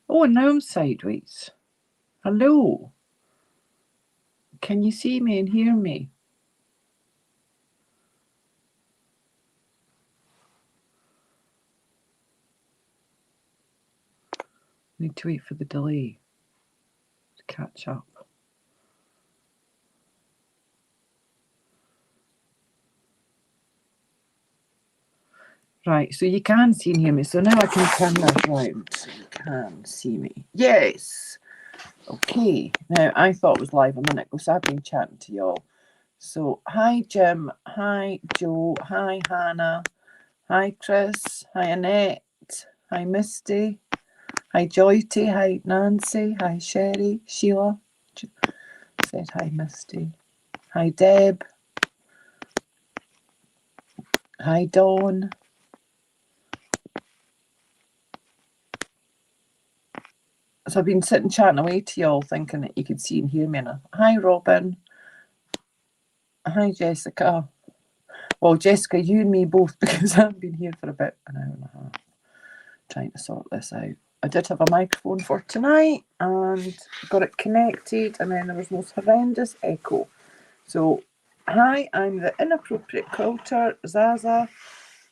Oh, and now I'm sideways. Hello. Can you see me and hear me? Need to wait for the delay to catch up. Right, so you can see and hear me. So now I can turn this round so you can see me. Yes. Okay. Now I thought it was live a minute ago, so I've been chatting to y'all. So hi Jim, hi Joe, hi Hannah, hi Chris, hi Annette, hi Misty, hi Joyty, hi Nancy, hi Sherry, Sheila. Said hi Misty. Hi Deb. Hi Dawn. So I've been sitting chatting away to y'all thinking that you could see and hear me now. Hi Robin. Hi Jessica. Well, Jessica, you and me both, because I've been here for about an hour and a half trying to sort this out. I did have a microphone for tonight and got it connected, and then there was most horrendous echo. So, hi, I'm the inappropriate quilter, Zaza,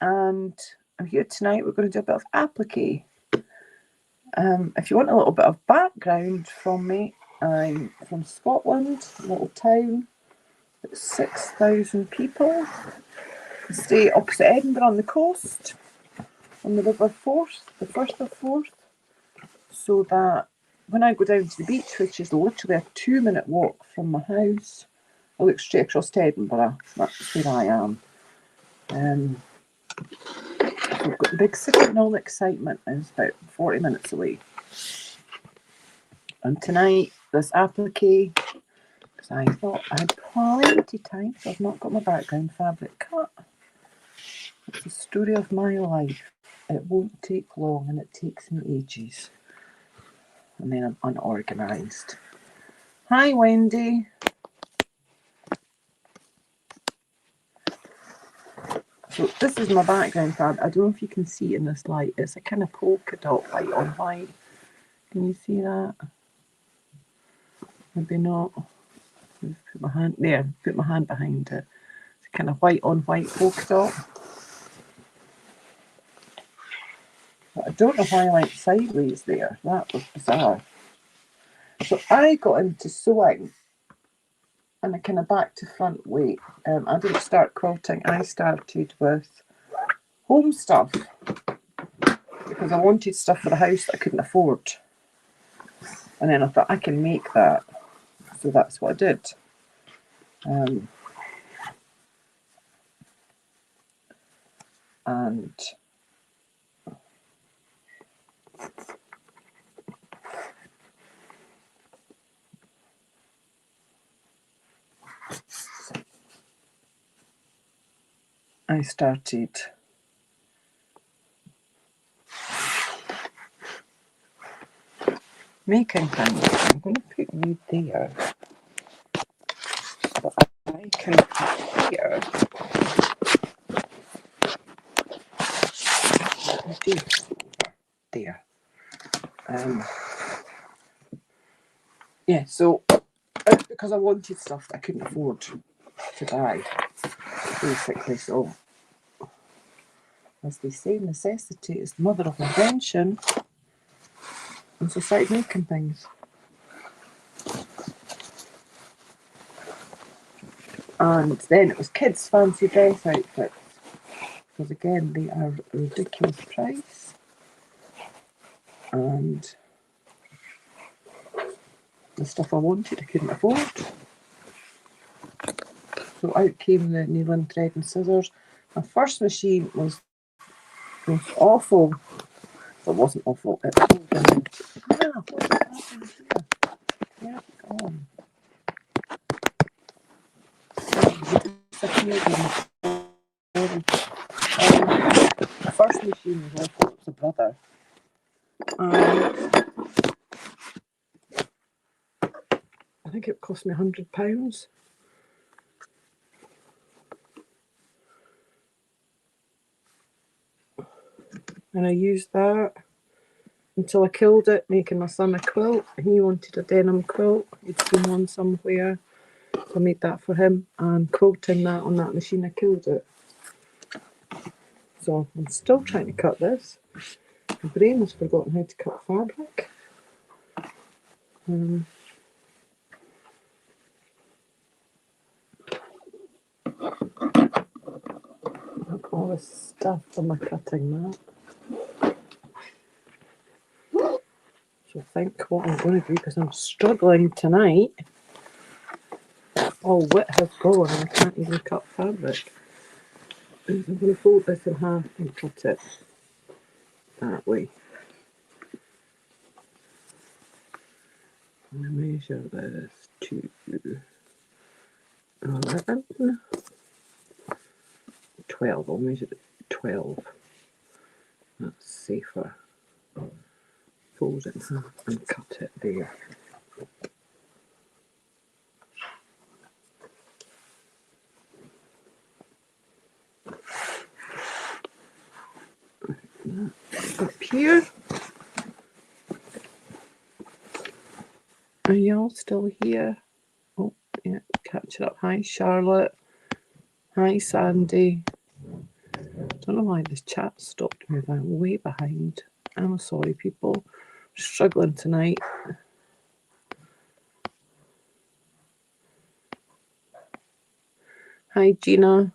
and I'm here tonight. We're going to do a bit of applique. If you want a little bit of background from me, I'm from Scotland, a little town, 6,000 people. I stay opposite Edinburgh on the coast, on the River Forth, the Firth of Forth, so that when I go down to the beach, which is literally a 2-minute walk from my house, I look straight across to Edinburgh. That's where I am. We've got the big city and all the excitement is about 40 minutes away. And tonight, this applique, because I thought I had plenty of time, so I've not got my background fabric cut. It's the story of my life. It won't take long and it takes me ages. And then I'm unorganised. Hi, Wendy. So this is my background fabric. I don't know if you can see it in this light. It's a kind of polka dot white on white. Can you see that? Maybe not. Put my hand there. Put my hand behind it. It's a kind of white on white polka dot. But I don't know why I went sideways there. That was bizarre. So I got into sewing in a kind of back to front way. I didn't start quilting. I started with home stuff because I wanted stuff for the house that I couldn't afford. And then I thought I can make that. So that's what I did. And I started making things. I'm going to put you there. But I can put here. There. Yeah, so because I wanted stuff that I couldn't afford to buy, basically. So, as they say, necessity is the mother of invention. And so I started making things. And then it was kids' fancy dress outfits. Because again, they are a ridiculous price. And the stuff I wanted, I couldn't afford. So out came the needle, thread and scissors. My first machine was awful. It wasn't awful. It was what's happened here? Where's it gone? The first machine was awful. It was a brother. And I think it cost me £100. And I used that. until I killed it, making my son a quilt. He wanted a denim quilt. He'd seen one somewhere. So I made that for him, and quilting that on that machine, I killed it. So I'm still trying to cut this. My brain has forgotten how to cut fabric. Look, all this stuff on my cutting mat. So I think what I'm going to do, because I'm struggling tonight, all wit has gone and I can't even cut fabric. I'm going to fold this in half and cut it that way. I'm going to measure this to 11, 12. I'll measure it 12. That's safer. Fold it in half and cut it there. Up here. Are y'all still here? Oh, yeah, catch it up. Hi, Charlotte. Hi, Sandy. Don't know why this chat stopped me. I'm way behind. I'm sorry, people. Struggling tonight. Hi, Gina.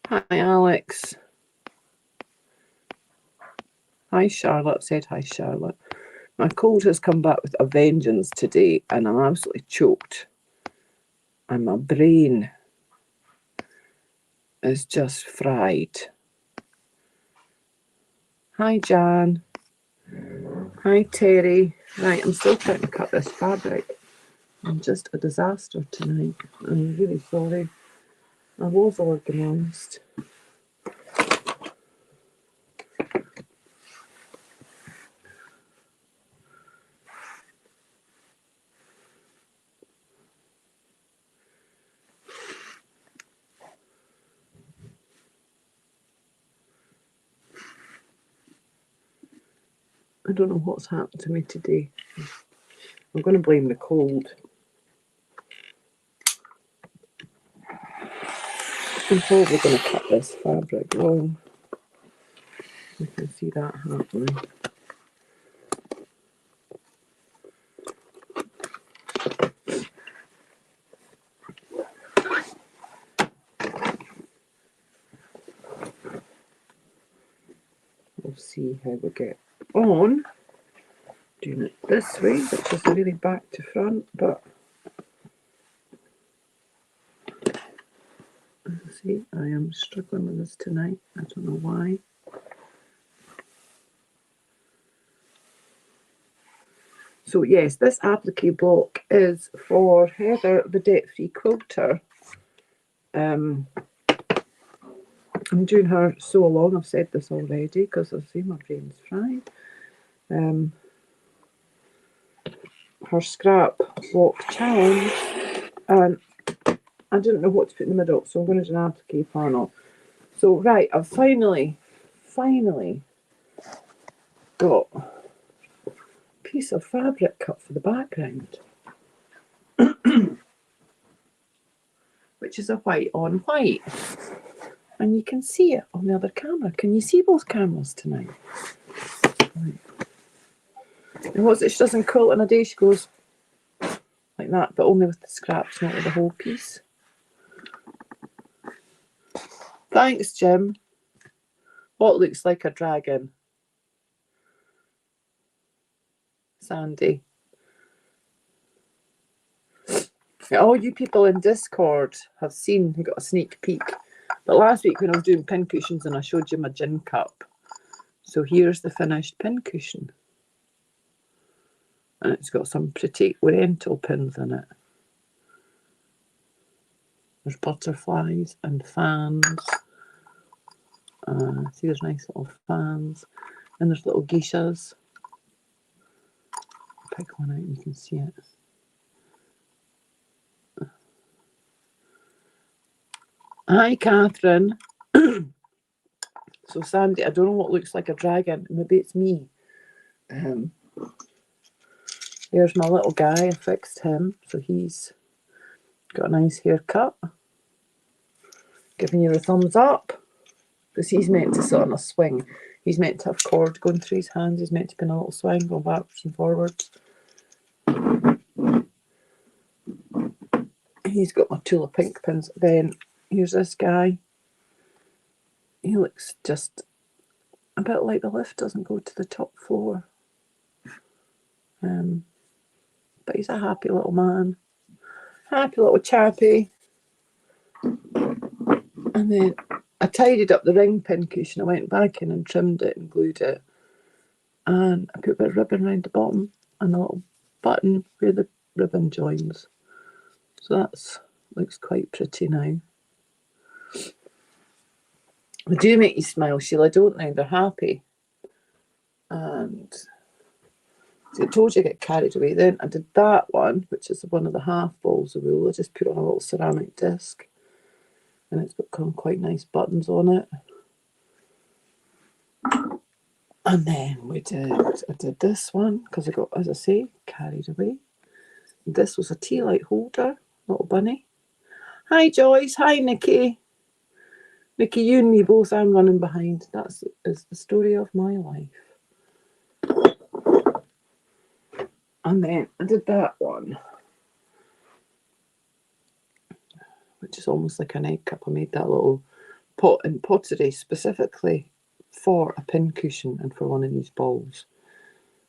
Hi, Alex. Hi, Charlotte. Said hi, Charlotte. My cold has come back with a vengeance today, and I'm absolutely choked. And my brain is just fried. Hi, Jan. Hi, Terry. Right, I'm still trying to cut this fabric. I'm just a disaster tonight. I'm really sorry. I was organised. I don't know what's happened to me today. I'm going to blame the cold. I'm probably going to cut this fabric wrong. You can see that happening. We'll see how we get on doing it this way, which is really back to front, but see, I am struggling with this tonight. I don't know why. So yes, this applique block is for Heather, the debt-free quilter. I'm doing her so long. I've said this already because I see my brain's fried. Her scrap block challenge, and I didn't know what to put in the middle, so I'm going to do an applique panel. So right, I've finally got a piece of fabric cut for the background, which is a white on white, and you can see it on the other camera. Can you see both cameras tonight? Right. And what's it? She doesn't quilt in a day. She goes like that, but only with the scraps, not with the whole piece. Thanks, Jim. What looks like a dragon? Sandy. All you people in Discord have seen, who got a sneak peek. But last week when I was doing pin cushions and I showed you my gin cup. So here's the finished pin cushion. And it's got some pretty oriental pins in it. There's butterflies and fans. See, there's nice little fans. And there's little geishas. Pick one out and you can see it. Hi, Catherine. So, Sandy, I don't know what looks like a dragon. Maybe it's me. There's my little guy. I fixed him, so he's got a nice haircut. Giving you a thumbs up, because he's meant to sit on a swing. He's meant to have cord going through his hands. He's meant to be in a little swing, going backwards and forwards. He's got my Tula pink pins. Then here's this guy. He looks just a bit like the lift doesn't go to the top floor. But he's a happy little man. Happy little chappy. And then I tidied up the ring pin cushion. I went back in and trimmed it and glued it. And I put a bit of ribbon around the bottom and a little button where the ribbon joins. So that looks quite pretty now. They do make you smile, Sheila, don't they? They're happy. And so I told you I get carried away. Then I did that one, which is one of the half balls of wool. I just put on a little ceramic disc. And it's got some quite nice buttons on it. And then I did this one, because I got, as I say, carried away. This was a tea light holder, little bunny. Hi Joyce, hi Nikki. Nikki, you and me both, I'm running behind. That's is the story of my life. And then I did that one, which is almost like an egg cup. I made that little pot in pottery specifically for a pin cushion and for one of these balls.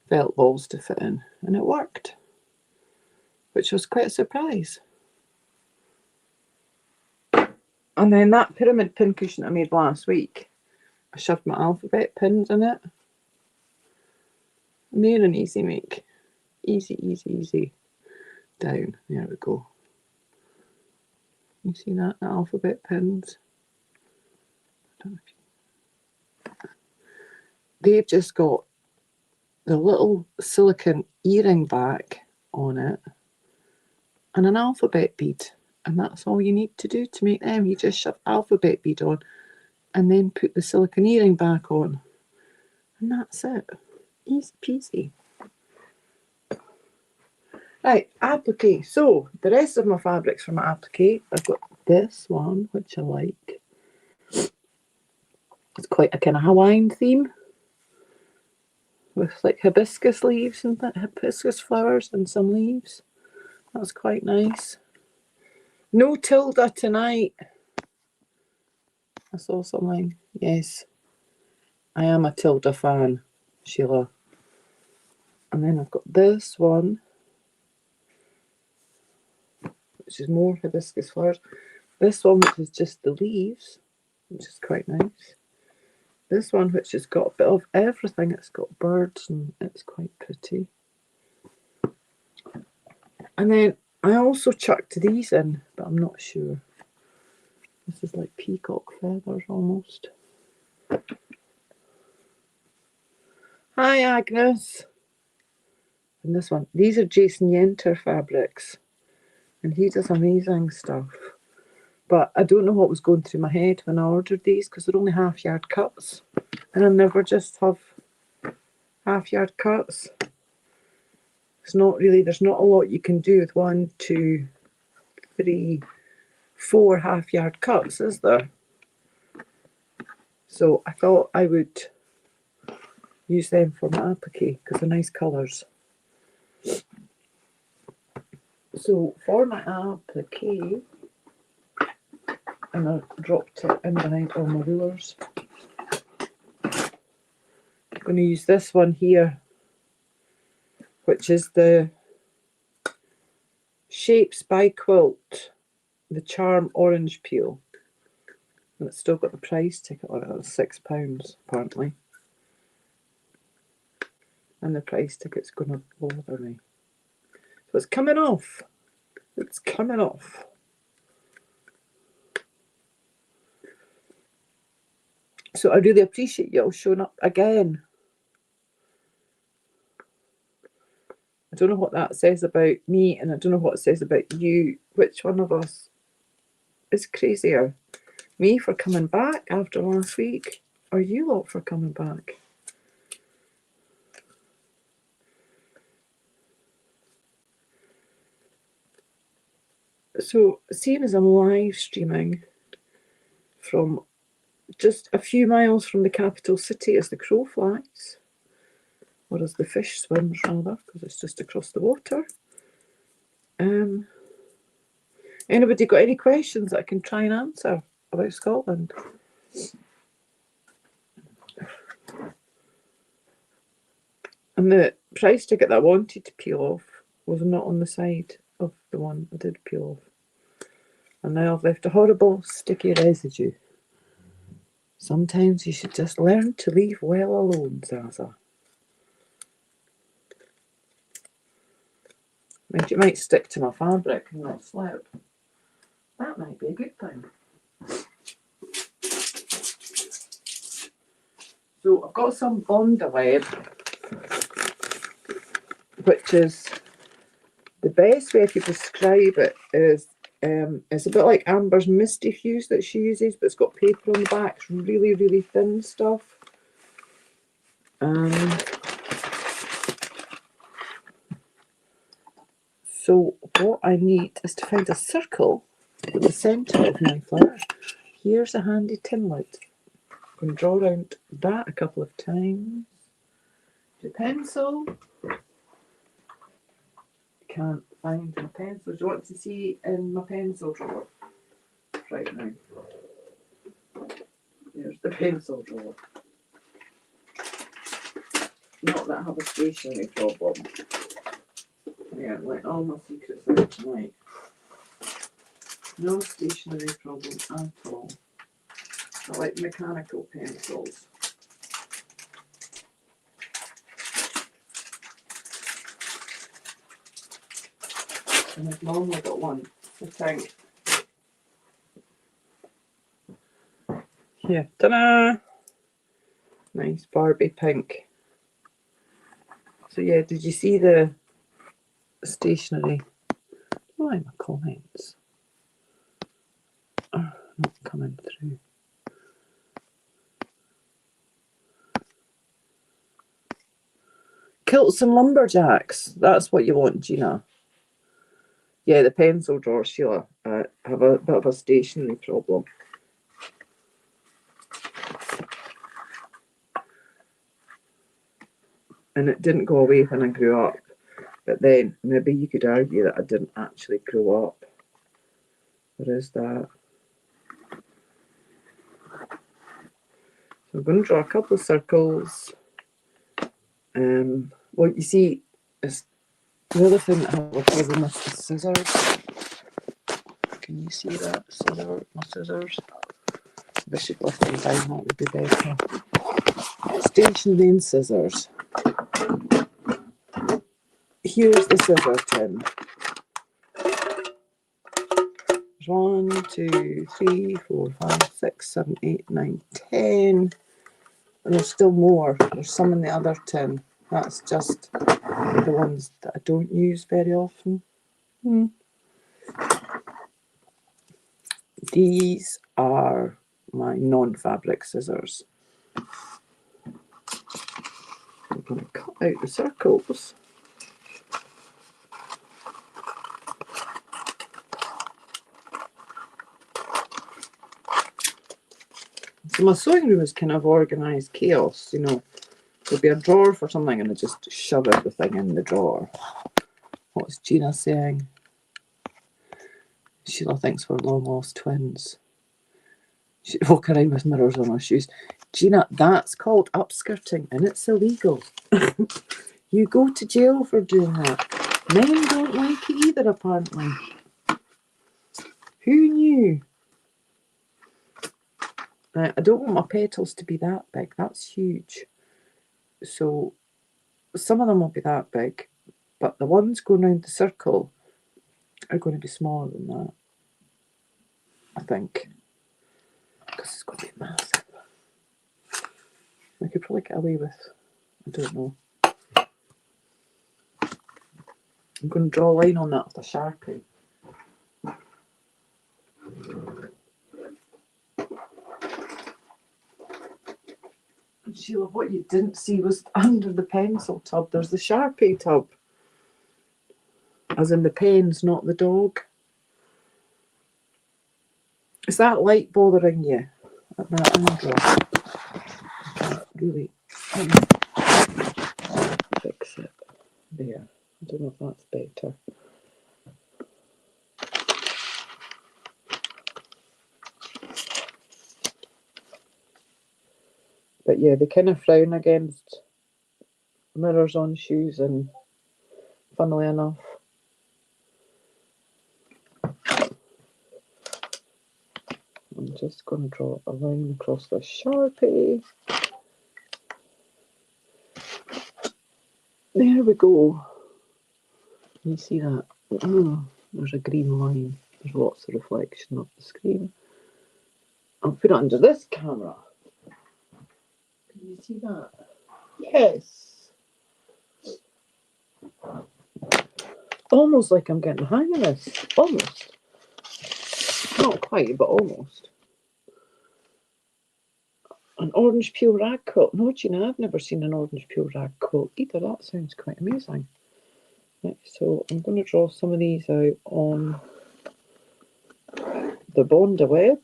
Felt balls to fit in, and it worked, which was quite a surprise. And then that pyramid pin cushion I made last week, I shoved my alphabet pins in it. And they're an easy make. Easy, easy, easy. Down. There we go. You see that? The alphabet pins. I don't know if you... They've just got the little silicone earring back on it and an alphabet bead. And that's all you need to do to make them. You just shove alphabet bead on and then put the silicone earring back on. And that's it. Easy peasy. Right, applique. So, the rest of my fabrics from my applique, I've got this one, which I like. It's quite a kind of Hawaiian theme. With like hibiscus leaves and hibiscus flowers and some leaves. That's quite nice. No Tilda tonight. I saw something. Yes, I am a Tilda fan, Sheila. And then I've got this one, which is more hibiscus flowers. This one, which is just the leaves, which is quite nice. This one, which has got a bit of everything. It's got birds and it's quite pretty. And then I also chucked these in, but I'm not sure. This is like peacock feathers almost. Hi Agnes. And this one, these are Jason Yenter fabrics. And he does amazing stuff. But I don't know what was going through my head when I ordered these, because they're only half-yard cuts. And I never just have half-yard cuts. It's not really, there's not a lot you can do with 1, 2, 3, 4 half-yard cuts, is there? So I thought I would use them for my applique, because they're nice colours. So for my applique, and I dropped it in behind all my rulers. I'm going to use this one here, which is the Shapes by Quilt, the Charm Orange Peel. And it's still got the price ticket on it. It's £6 apparently. And the price ticket's going to bother me. So it's coming off. It's coming off. So I really appreciate you all showing up again. I don't know what that says about me, and I don't know what it says about you. Which one of us is crazier? Me for coming back after last week, or you lot for coming back? So, seeing as I'm live streaming from just a few miles from the capital city as the crow flies, or as the fish swims rather, because it's just across the water. Anybody got any questions that I can try and answer about Scotland? And the price ticket that I wanted to peel off was not on the side of the one I did peel off. And now I've left a horrible sticky residue. Sometimes you should just learn to leave well alone, Zaza. It might stick to my fabric and not slip. That might be a good thing. So I've got some Bondaweb, which is the best way I could describe it is it's a bit like Amber's Misty Fuse that she uses, but it's got paper on the back. It's really, really thin stuff. So what I need is to find a circle with the centre of my flower. Here's a handy tin lid. I'm going to draw around that a couple of times. The pencil. Can't find my pencil. Do you want to see in my pencil drawer? Right now. There's the pencil drawer. Not that I have a stationery problem. Yeah, like all my secrets out tonight. No stationery problem at all. I like mechanical pencils. And I've normally got one sitting here. Ta-da! Nice Barbie pink. So yeah, did you see the stationery? Why my comments are not coming through? Kilts and lumberjacks. That's what you want, Gina. Yeah, the pencil drawer, Sheila. I have a bit of a stationery problem. And it didn't go away when I grew up. But then maybe you could argue that I didn't actually grow up. There is that. So I'm going to draw a couple of circles. Well, you see, it's the other thing that I have a problem with is scissors. Can you see that? My scissors. If I should lift them down, that would be better. Stationery and scissors. Here's the scissor tin. There's 1, 2, 3, 4, 5, 6, 7, 8, 9, 10. And there's still more. There's some in the other tin. That's just the ones that I don't use very often. These are my non-fabric scissors. I'm going to cut out the circles. So my sewing room is kind of organised chaos, you know. There'll be a drawer for something and I just shove everything in the drawer. What's Gina saying? Sheila thinks we're long lost twins. She'd walk around with mirrors on her shoes. Gina, that's called upskirting and it's illegal. You go to jail for doing that. Men don't like it either, apparently. Who knew? I don't want my petals to be that big. That's huge. So some of them will be that big, but the ones going around the circle are going to be smaller than that, I think, because it's going to be massive. I could probably get away with, I don't know. I'm going to draw a line on that with a Sharpie. And Sheila, what you didn't see was under the pencil tub, there's the Sharpie tub. As in the pens, not the dog. Is that light bothering you at that angle? Really fix it there. I don't know if that's better. But yeah, they kind of frown against mirrors on shoes, and funnily enough, I'm just going to draw a line across the Sharpie. There we go. Can you see that? Oh, there's a green line. There's lots of reflection of the screen. I'll put it under this camera. Can you see that? Yes. Almost like I'm getting the hang of this. Almost. Not quite, but almost. An orange peel rag quilt. No, Gina, I've never seen an orange peel rag quilt either. That sounds quite amazing. Right, so I'm going to draw some of these out on the Bonda web.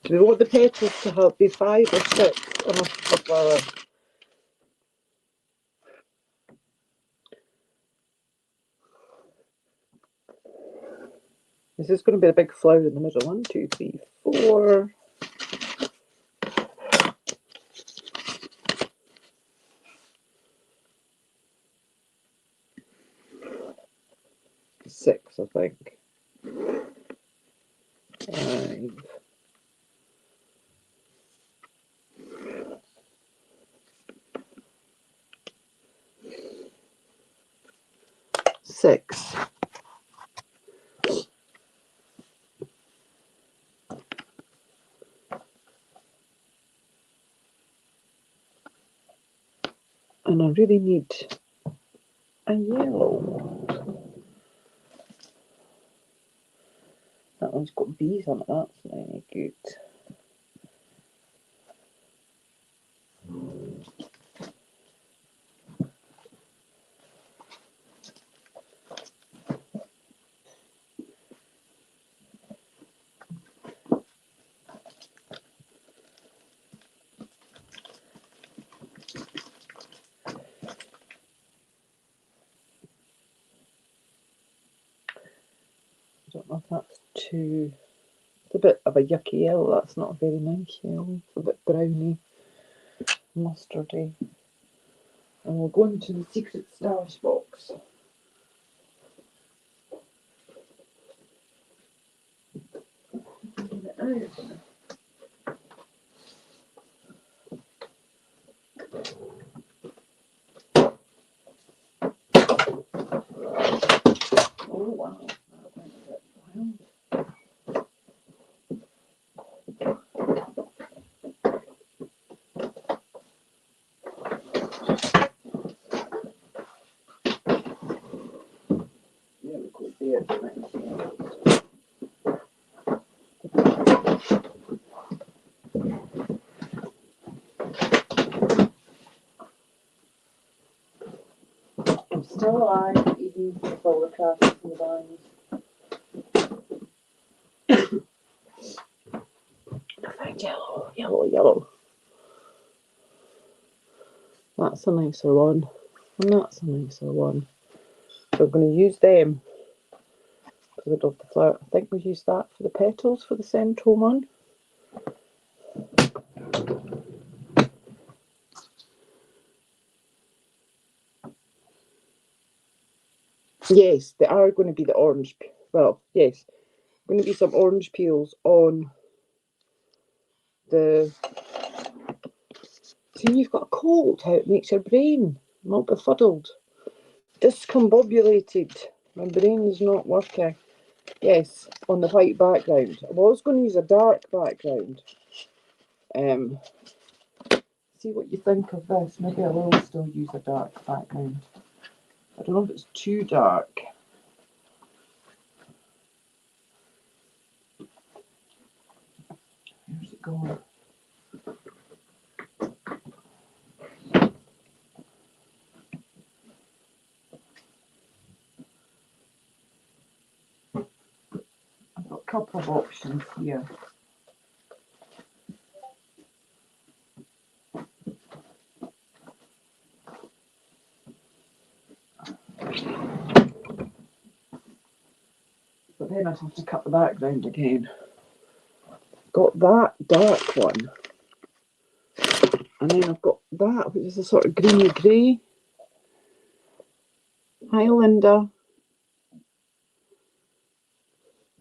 Do we want the petals to have be 5 or 6 on a flower? This is going to be a big flower in the middle. 1, 2, 3, 4. 6, I think. 5. 6. And I really need a yellow. That one's got bees on it, that's very good. I don't know if that's too... It's a bit of a yucky yellow, that's not a very nice yellow. It's a bit browny, mustardy. And we'll go into the secret stash box. Oh wow, that went a bit wild. There we go, there's a nice yellow. I'm still alive, even with all the cracks in the bangs. I found yellow, yellow, yellow. That's a nicer one, and that's a nicer one. So I'm going to use them because I love the flower. I think we use that for the petals for the central one. Yes, they are going to be the orange. Well, yes, going to be some orange peels on the... See, you've got a cold, how it makes your brain not befuddled. Discombobulated. My brain is not working. Yes, on the white background. I was going to use a dark background. See what you think of this. Maybe I will still use a dark background. I don't know if it's too dark. going. I've got a couple of options here. But then I'd have to cut the background again. Got that dark one. And then I've got that, which is a sort of greeny grey. Hi, Linda.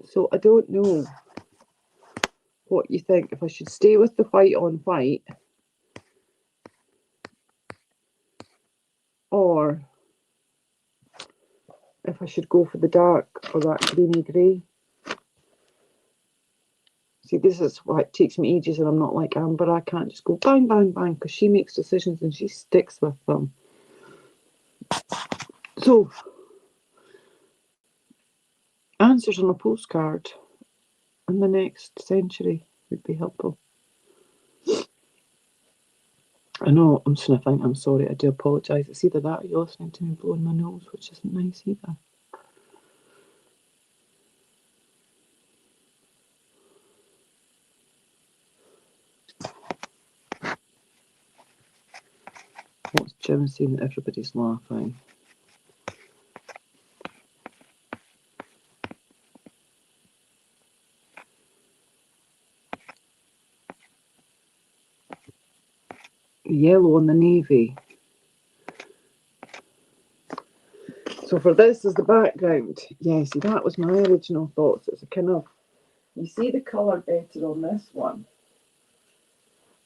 So I don't know what you think. If I should stay with the white on white, or if I should go for the dark or that greeny grey. See, this is why it takes me ages, and I'm not like Amber. I can't just go bang, bang, bang, because she makes decisions and she sticks with them. So, answers on a postcard in the next century would be helpful. I know I'm sniffing. I'm sorry. I do apologise. It's either that or you're listening to me blowing my nose, which isn't nice either. What's Jim saying that everybody's laughing? Yellow on the navy. So for this is the background. Yeah, see, that was my original thoughts. It's a kind of, you see the colour better on this one.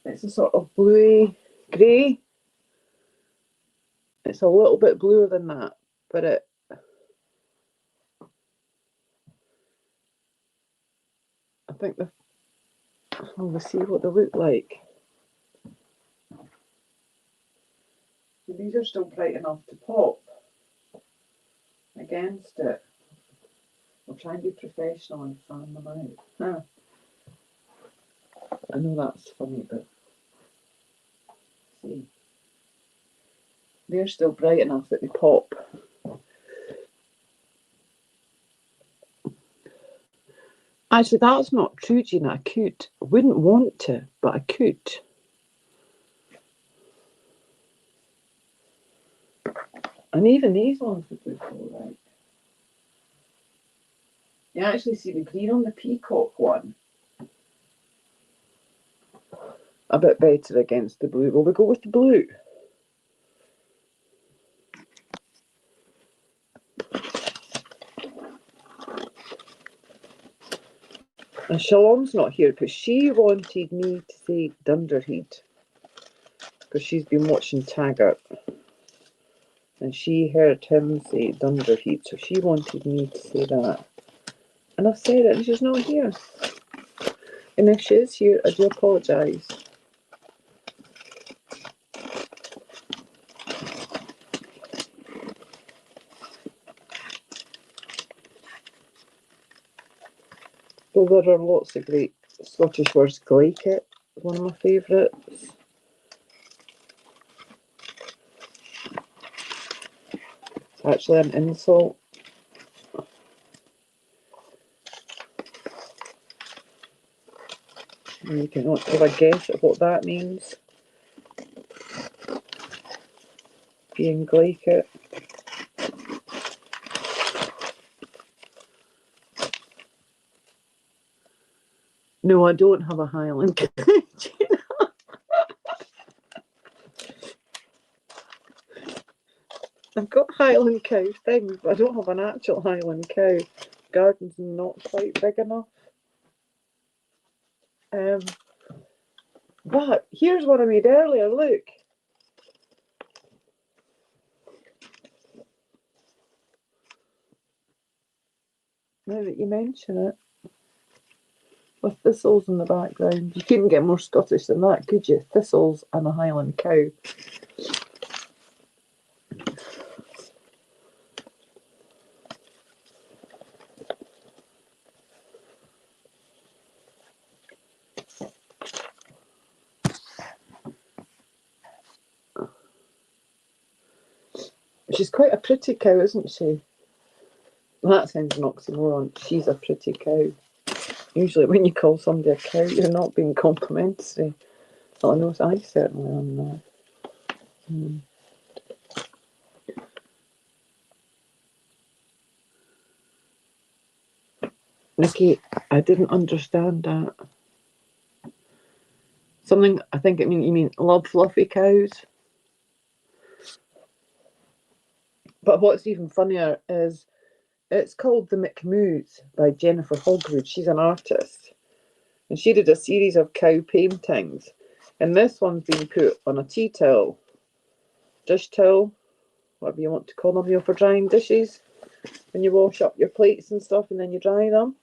It's a sort of bluey grey. It's a little bit bluer than that, but I think we'll see what they look like. So these are still bright enough to pop against it. I'll try and be professional and fan them out. Huh. I know that's funny, but see. They're still bright enough that they pop. Actually, that's not true, Gina. I could. I wouldn't want to, but I could. And even these ones would look all right. You actually see the green on the peacock one a bit better against the blue. Will we go with the blue? And Shalom's not here because she wanted me to say Dunderhead because she's been watching Taggart and she heard him say Dunderhead, so she wanted me to say that. And I've said it and she's not here. And if she is here, I do apologise. So there are lots of great Scottish words. Glaikit is one of my favourites. It's actually an insult. And you can have a guess at what that means. Being Glaikit. No, I don't have a Highland cow. I've got Highland cow things, but I don't have an actual Highland cow. Garden's not quite big enough. But here's what I made earlier, look. Now that you mention it. With thistles in the background. You couldn't get more Scottish than that, could you? Thistles and a Highland cow. She's quite a pretty cow, isn't she? Well, that sounds an oxymoron. She's a pretty cow. Usually when you call somebody a cow, you're not being complimentary. Well, I know I certainly am not. Nikki, I didn't understand that. Something, I think you mean love fluffy cows. But what's even funnier is it's called The McMoos by Jennifer Hogwood. She's an artist. And she did a series of cow paintings. And this one's been put on a tea towel, dish towel, whatever you want to call them, for drying dishes. When you wash up your plates and stuff and then you dry them.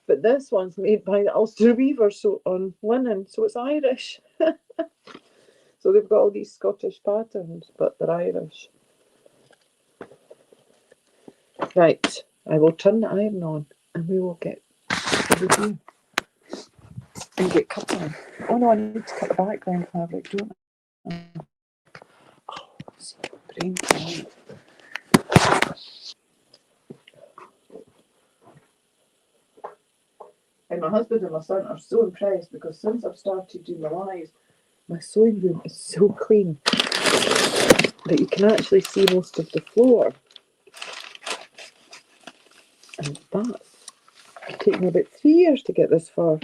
But this one's made by the Ulster Weaver, so on linen, so it's Irish. So they've got all these Scottish patterns, but they're Irish. Right, I will turn the iron on and we will get a review and get cutting. Oh no, I need to cut the background fabric, don't I? Oh, see, brain tonight. And my husband and my son are so impressed because since I've started doing the lives, my sewing room is so clean that you can actually see most of the floor. And that's taken me about 3 years to get this far.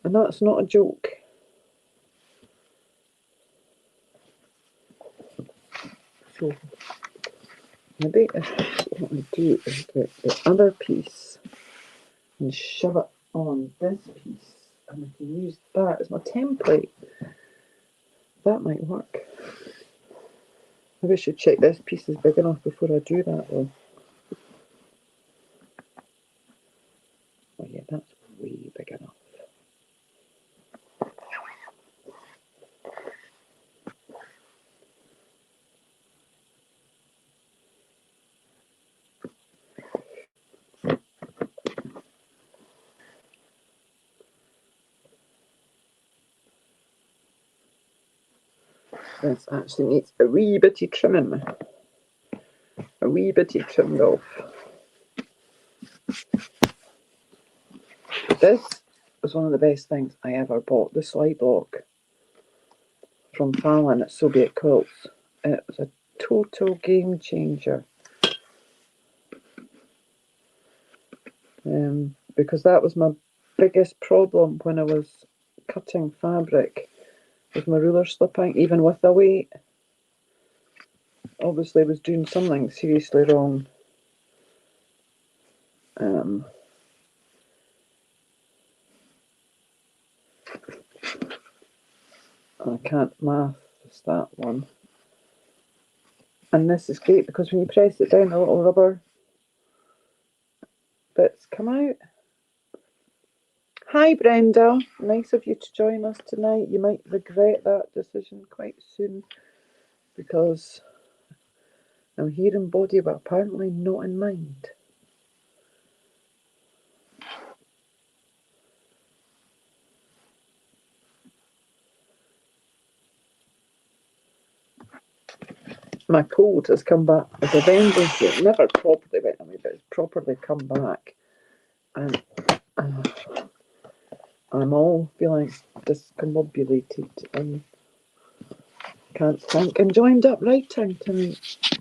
And that's not a joke. So maybe what I do is get the other piece and shove it on this piece. And I can use that as my template. That might work. Maybe I should check this piece is big enough before I do that though. Oh yeah, that's way big enough. This actually needs a wee bitty trimming. A wee bitty trimmed off. This was one of the best things I ever bought. The slide lock from Fallon at Soviet Quilts. It was a total game changer. Because that was my biggest problem when I was cutting fabric, with my ruler slipping, even with the weight. Obviously I was doing something seriously wrong. I can't math that one. And this is great because when you press it down, the little rubber bits come out. Hi Brenda, nice of you to join us tonight. You might regret that decision quite soon because I'm here in body but apparently not in mind. My cold has come back with a vengeance. It never properly went away, but it's properly come back. And I'm all feeling discombobulated and can't think and joined up writing tonight.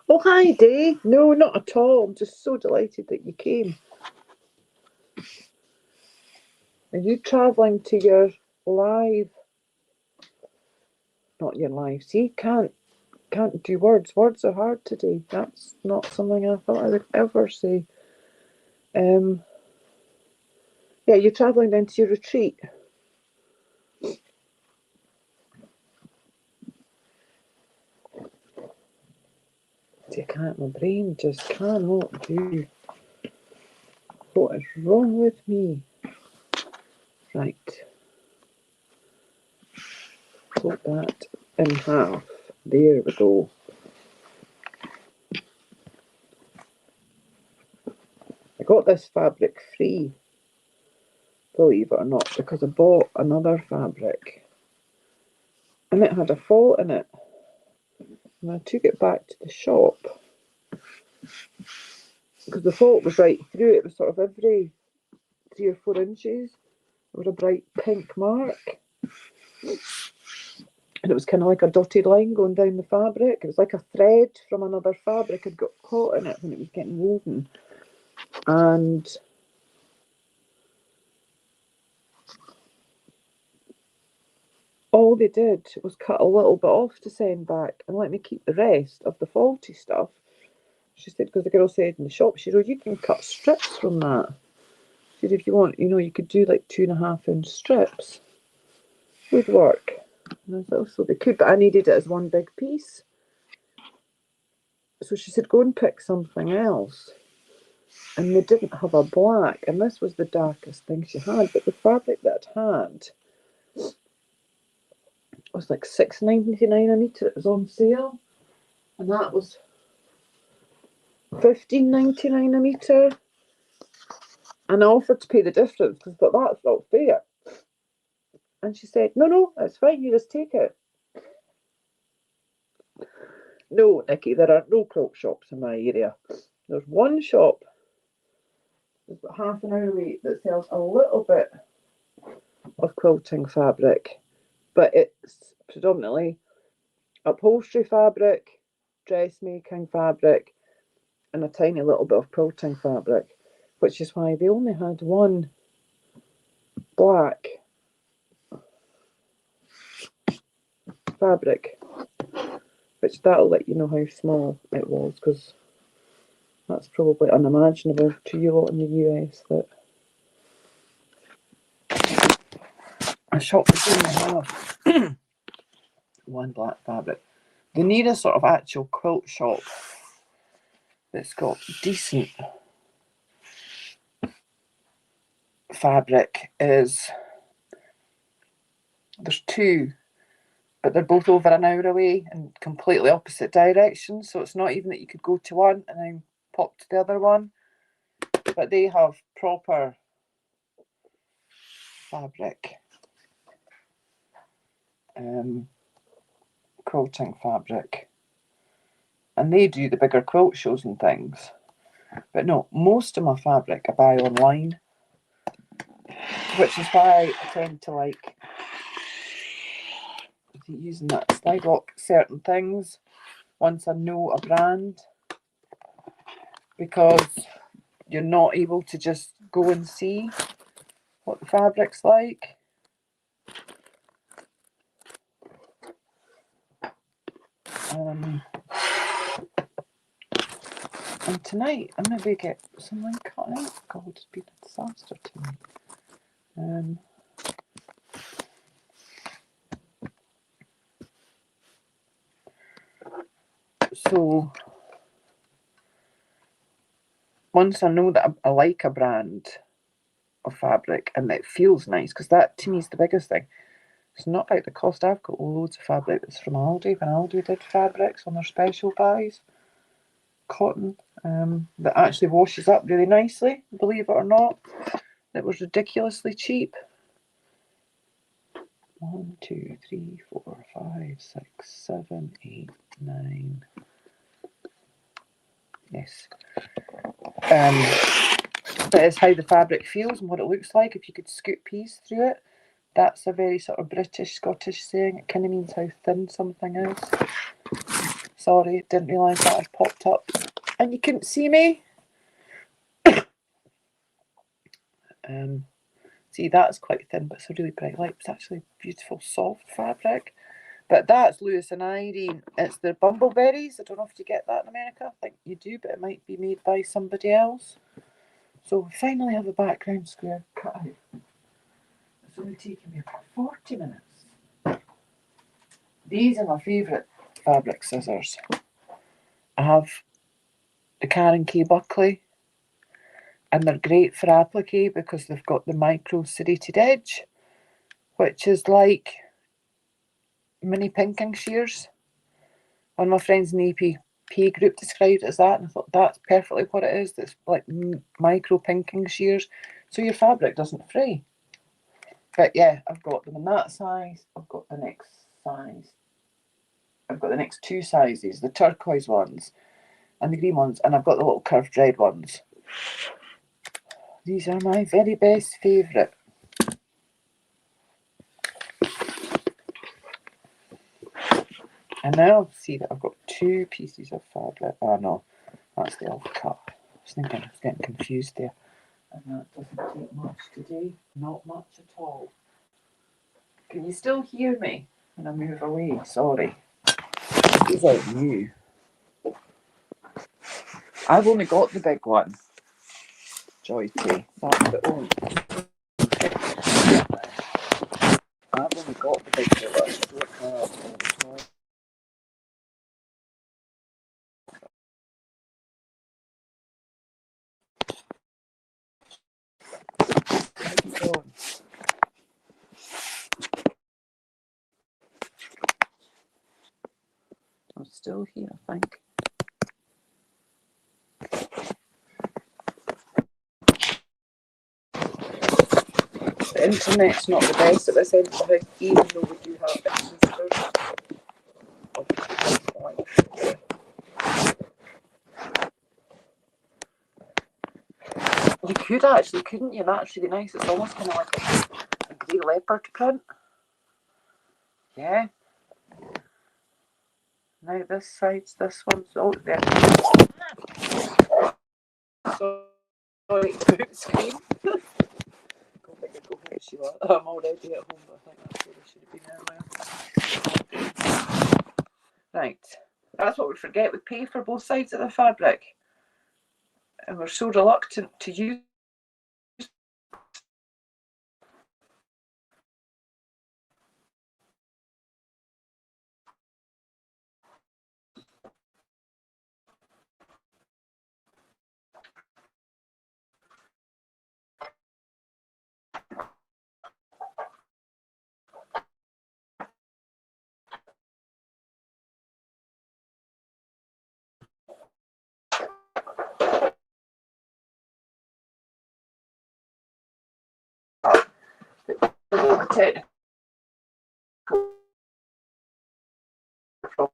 Oh, hi, Day. No, not at all. I'm just so delighted that you came. Are you travelling to your live? Not your live. See, can't do words. Words are hard today. That's not something I thought I would ever say. Yeah, you're travelling down to your retreat. See, I can't. My brain just cannot do. What is wrong with me? Right. Fold that in half. There we go. I got this fabric free believe it or not, because I bought another fabric and it had a fault in it. And I took it back to the shop because the fault was right through it. It was sort of every 3 or 4 inches. There was a bright pink mark. And it was kind of like a dotted line going down the fabric. It was like a thread from another fabric had got caught in it when it was getting woven. And all they did was cut a little bit off to send back and let me keep the rest of the faulty stuff. She said, because the girl said in the shop, she said, you can cut strips from that. She said, if you want, you could do like 2.5 inch strips. Would work. And I thought, oh, so they could, but I needed it as one big piece. So she said, go and pick something else. And they didn't have a black, and this was the darkest thing she had, but the fabric that it had was like $6.99 a metre. It was on sale, and that was $15.99 a metre. And I offered to pay the difference because I thought that's not fair. And she said, no, it's fine, you just take it. No, Nikki, there are no quilt shops in my area. There's one shop, it's about half an hour away, that sells a little bit of quilting fabric, but it's predominantly upholstery fabric, dressmaking fabric, and a tiny little bit of quilting fabric, which is why they only had one black fabric, which that'll let you know how small it was, because that's probably unimaginable to you lot in the US that a shop would only have one black fabric. The nearest sort of actual quilt shop that's got decent fabric is, there's 2, but they're both over an hour away in completely opposite directions, so it's not even that you could go to one and then pop to the other one, but they have proper fabric, quilting fabric, and they do the bigger quilt shows and things. But no, most of my fabric I buy online, which is why I tend to like using that slide lock certain things once I know a brand, because you're not able to just go and see what the fabric's like. And tonight I'm maybe get something cut out. God, it's been a disaster tonight. So once I know that I like a brand of fabric and it feels nice, because that to me is the biggest thing. It's not about the cost. I've got loads of fabric that's from Aldi, when Aldi did fabrics on their special buys. Cotton that actually washes up really nicely, believe it or not. It was ridiculously cheap. 1, 2, 3, 4, 5, 6, 7, 8, 9. Yes. But it's how the fabric feels and what it looks like. If you could scoop peas through it, that's a very sort of British, Scottish saying. It kind of means how thin something is. Sorry, didn't realise that had popped up and you couldn't see me. See, that's quite thin, but it's a really bright light. It's actually beautiful, soft fabric. But that's Lewis and Irene. It's the Bumbleberries. I don't know if you get that in America. I think you do, but it might be made by somebody else. So we finally have a background square cut out. It's only taken me about 40 minutes. These are my favourite fabric scissors. I have the Karen K. Buckley, and they're great for applique because they've got the micro serrated edge, which is like mini pinking shears. One of my friends in the APP group described it as that, and I thought that's perfectly what it is. It's like micro pinking shears, so your fabric doesn't fray. But yeah, I've got them in that size. I've got the next size. I've got the next two sizes, the turquoise ones and the green ones, and I've got the little curved red ones. These are my very best favourite. And now see that I've got two pieces of fabric. Oh no, that's the old cut. I was thinking I was getting confused there. And that doesn't take much today. Not much at all. Can you still hear me when I move away? Sorry. These are new. I've only got the big one. Joy Tea. That's the only. I've only got the big one. So look how all the toys. I'm still here, I think. The internet's not the best at this end of the house, even though we do have visitors. You could actually, couldn't you? That's really nice. It's almost kind of like a grey leopard print. Yeah. Now this side's this one's out there. Sorry, boot screen. I'm already at home, but I think that's where we should have been earlier. Right. That's what we forget. We pay for both sides of the fabric. And we're so reluctant to use the technical problem.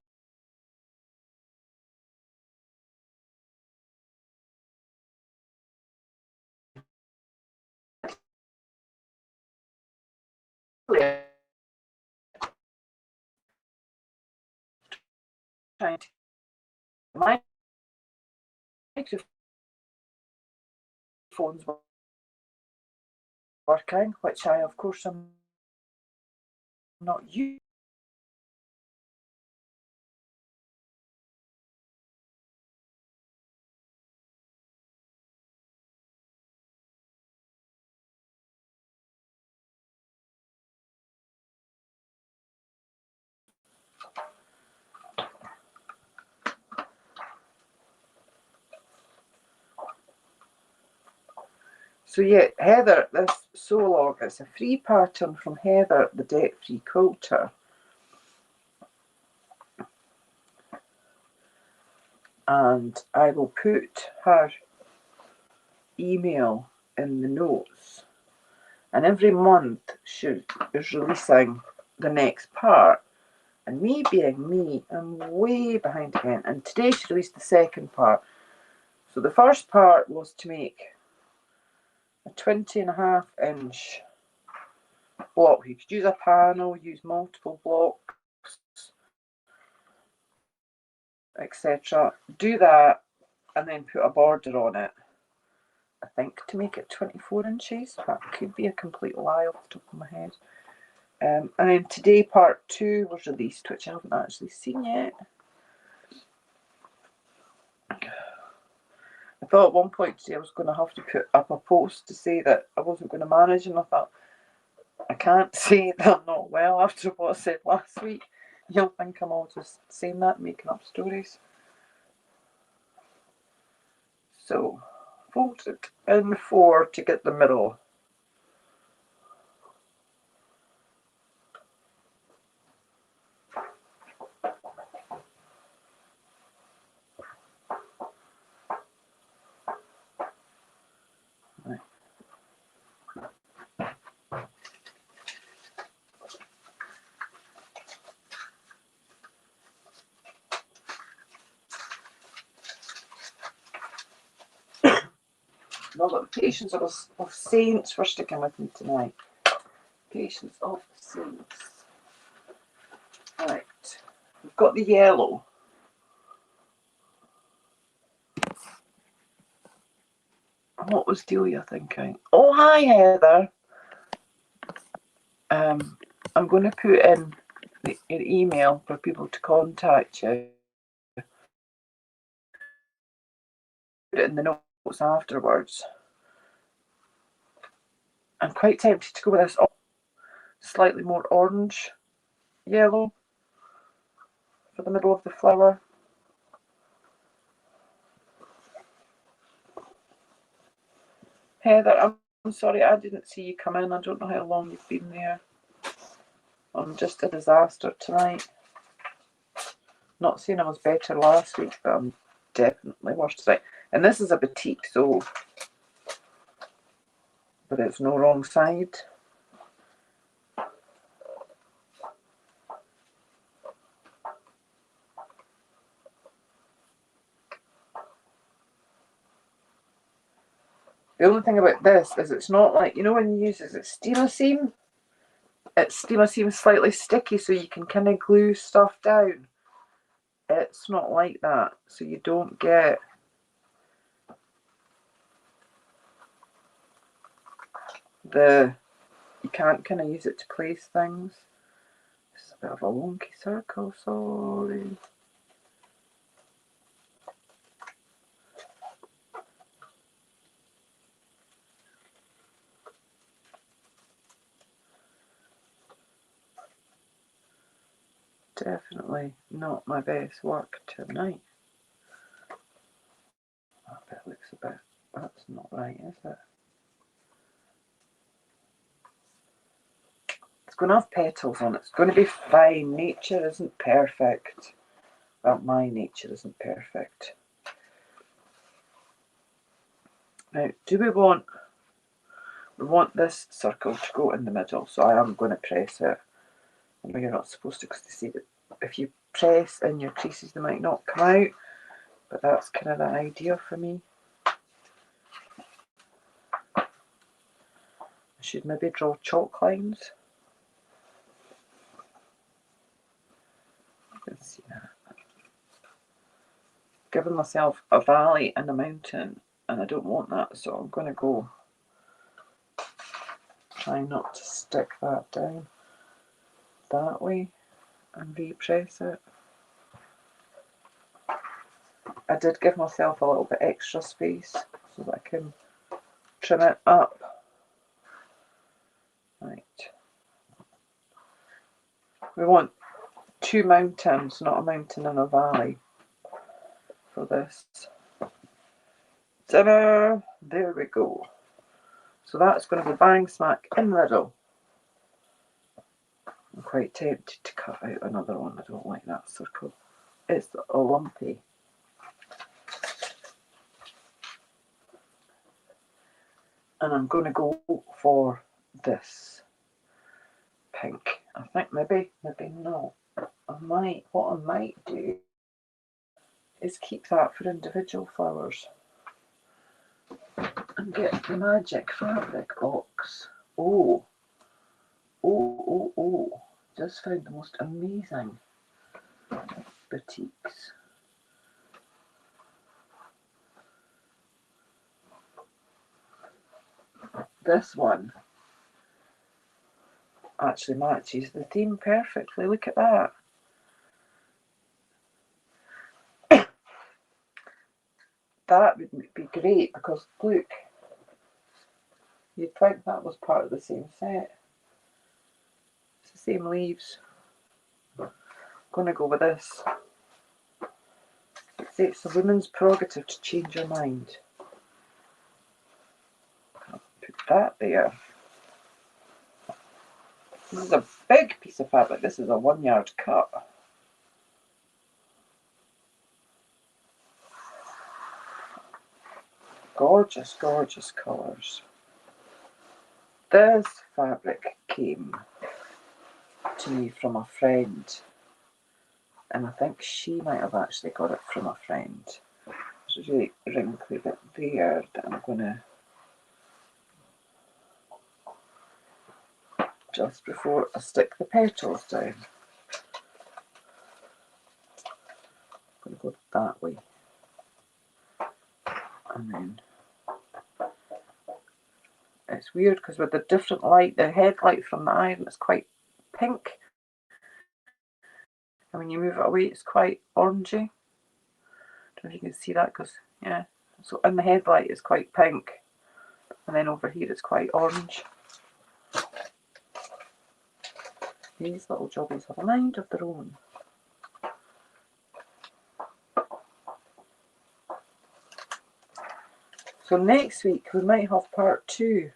My microphone's working, which I, of course, am not using. So yeah, Heather, this so long. It's a free pattern from Heather, the debt-free quilter. And I will put her email in the notes. And every month she is releasing the next part. And me being me, I'm way behind again. And today she released the second part. So the first part was to make a 20.5-inch block. You could use a panel, use multiple blocks, etc. Do that and then put a border on it. I think to make it 24 inches. That could be a complete lie off the top of my head. And then today part 2 was released, which I haven't actually seen yet. I thought at one point today I was going to have to put up a post to say that I wasn't going to manage, and I thought, I can't say that I'm not well after what I said last week. You'll think I'm all just saying that, making up stories. So, fold it in 4 to get the middle. call it? Patience of Saints for sticking with me tonight. Patience of Saints. Right. We've got the yellow. What was Delia thinking? Oh, hi, Heather. I'm going to put in your email for people to contact you. Put it in the notes afterwards. I'm quite tempted to go with this slightly more orange yellow for the middle of the flower. Heather, I'm sorry, I didn't see you come in. I don't know how long you've been there. I'm just a disaster tonight. Not saying I was better last week, but I'm definitely worse tonight. And this is a batik, so, but it's no wrong side. The only thing about this is it's not like, you know when you use it, it's steel seam? It's steel seam slightly sticky, so you can kind of glue stuff down. It's not like that, so you don't get you can't kind of use it to place things. This is a bit of a wonky circle, sorry. Definitely not my best work tonight. Oh, that looks a bit, that's not right, is it? It's going to have petals on it. It's going to be fine. Nature isn't perfect. Well, my nature isn't perfect. Now, do we want this circle to go in the middle, so I am going to press it. I know you're not supposed to, because they say that if you press in your creases they might not come out, but that's kind of the idea for me. I should maybe draw chalk lines. Let's see that. Giving myself a valley and a mountain, and I don't want that, so I'm going to go try not to stick that down that way and repress it. I did give myself a little bit extra space so that I can trim it up. Right. We want two mountains, not a mountain and a valley for this. Ta-da! There we go. So that's going to go bang smack in the middle. I'm quite tempted to cut out another one. I don't like that circle. It's lumpy. And I'm going to go for this pink. I think maybe not. What I might do is keep that for individual flowers and get the magic fabric box. Oh, just found the most amazing batiks. This one actually matches the theme perfectly. Look at that. That would be great because look, you'd think that was part of the same set. It's the same leaves. I'm going to go with this. It's a woman's prerogative to change her mind. I'll put that there. This is a big piece of fabric. This is a 1 yard cut. Gorgeous, gorgeous colours. This fabric came to me from a friend, and I think she might have actually got it from a friend. There's a really wrinkly bit there that I'm going to just before I stick the petals down. I'm going to go that way. And then it's weird because with the different light, the headlight from the iron is quite pink. And when you move it away, it's quite orangey. Don't know if you can see that because, yeah. So in the headlight, it's quite pink. And then over here, it's quite orange. These little jobbies have a mind of their own. So next week, we might have part 2.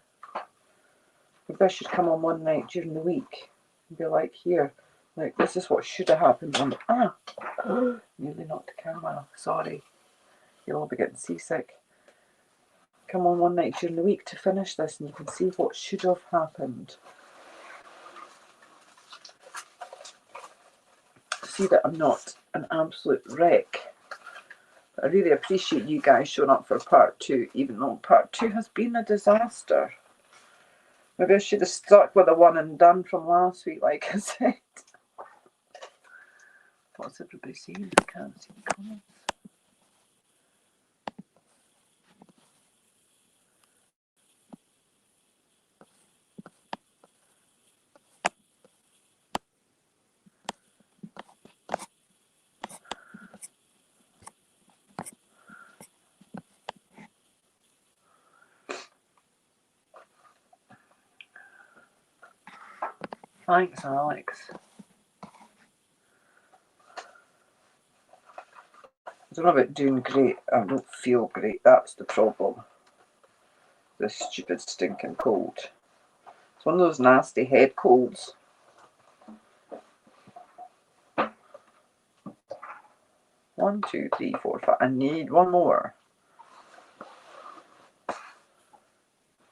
Maybe I should come on one night during the week and be like, here, like, this is what should have happened on the, nearly knocked the camera off, sorry. You'll all be getting seasick. Come on one night during the week to finish this and you can see what should have happened. See that I'm not an absolute wreck. But I really appreciate you guys showing up for part 2, even though part 2 has been a disaster. Maybe I should have stuck with the one and done from last week, like I said. What's everybody saying? I can't see the comments. Thanks, Alex. I don't know about doing great. I don't feel great. That's the problem. This stupid stinking cold. It's one of those nasty head colds. One, two, three, four, five. I need one more.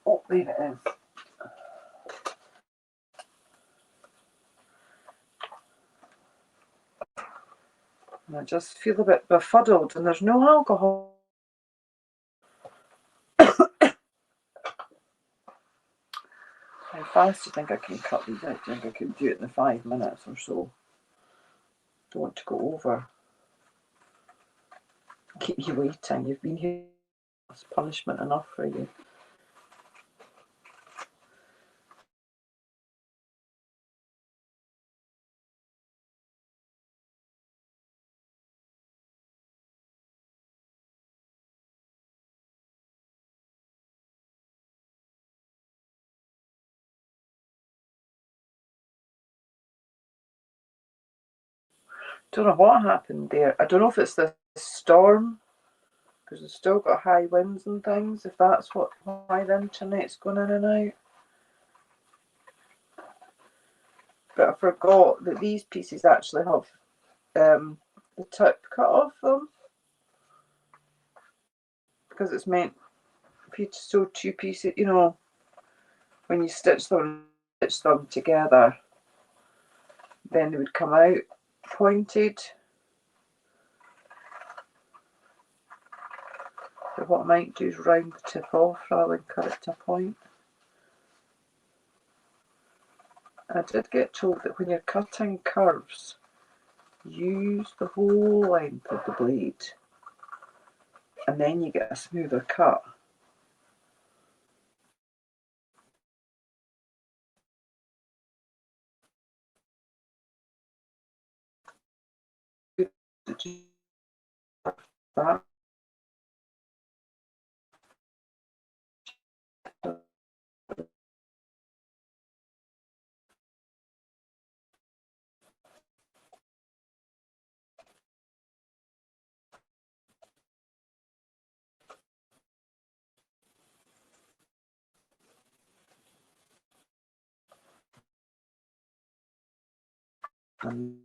Oh, there it is. And I just feel a bit befuddled and there's no alcohol. How fast do you think I can cut these out? Do you think I can do it in the 5 minutes or so? Don't want to go over. Keep you waiting. You've been here. It's punishment enough for you. Don't know what happened there. I don't know if it's the storm, because we've still got high winds and things, if that's why the internet's going in and out. But I forgot that these pieces actually have the tip cut off them, because it's meant for you to sew 2 pieces, you know, when you stitch them together, then they would come out pointed. But what I might do is round the tip off rather than cut it to a point. I did get told that when you're cutting curves, use the whole length of the blade and then you get a smoother cut. That. And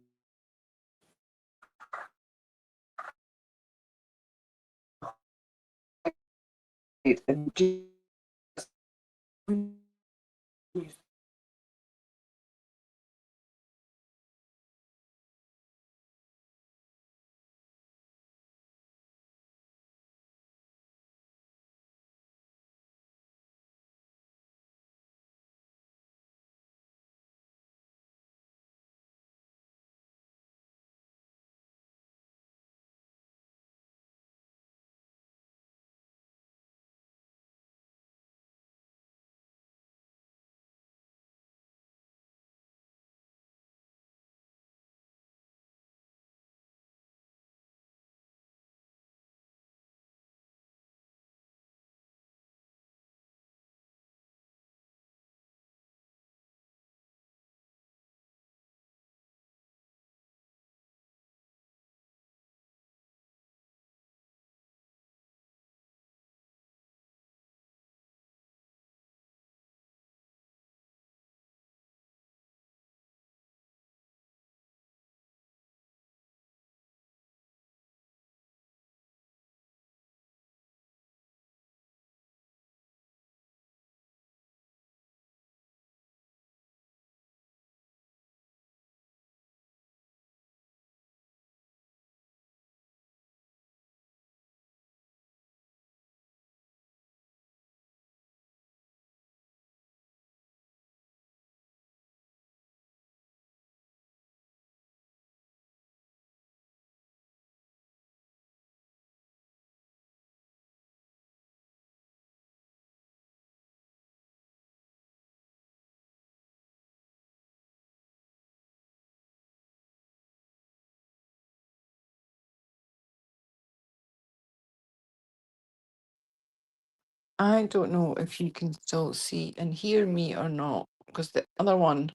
I don't know if you can still see and hear me or not, because the other one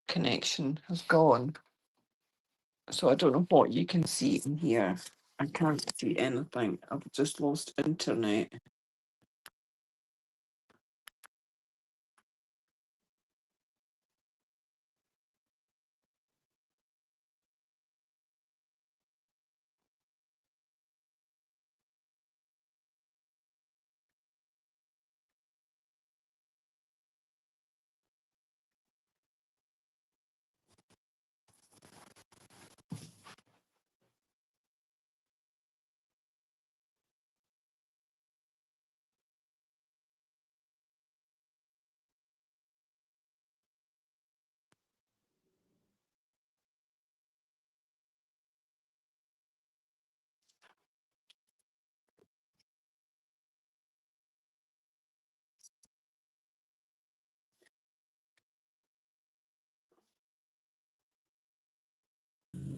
connection has gone. So I don't know what you can see and hear. I can't see anything. I've just lost internet.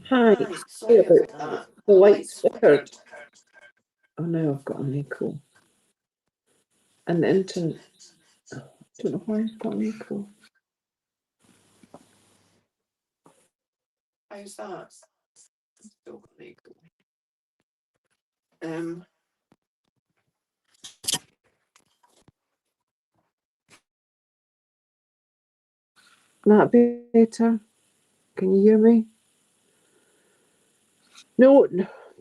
Hi, sorry about that. The lights flickered. Oh no, I've got an echo. And the internet. I don't know why I've got an echo. How's that? Still got an echo. That better? Can you hear me? No,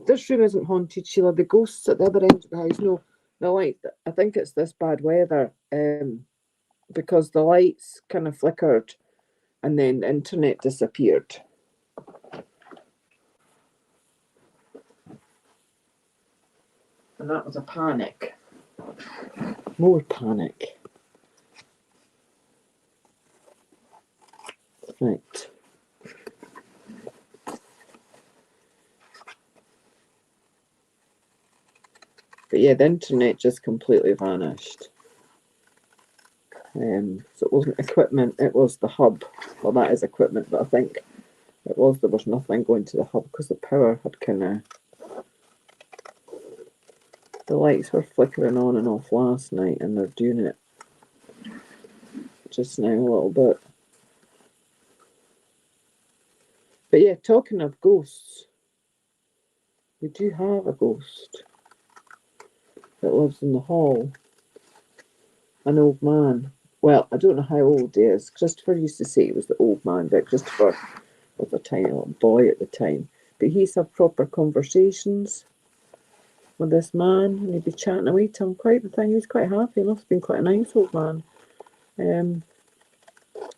this room isn't haunted, Sheila. The ghosts at the other end of the house. No, the light. I think it's this bad weather. Because the lights kind of flickered, and then the internet disappeared. And that was a panic. More panic. Right. But yeah, the internet just completely vanished. So it wasn't equipment, it was the hub. Well, that is equipment, but I think there was nothing going to the hub because the power had kind of... The lights were flickering on and off last night, and they're doing it just now a little bit. But yeah, talking of ghosts, we do have a ghost that lives in the hall. An old man. Well, I don't know how old he is. Christopher used to say he was the old man, but Christopher was a tiny little boy at the time. But he'd have proper conversations with this man, and he'd be chatting away to him. Quite the thing. He was quite happy. He must have been quite a nice old man.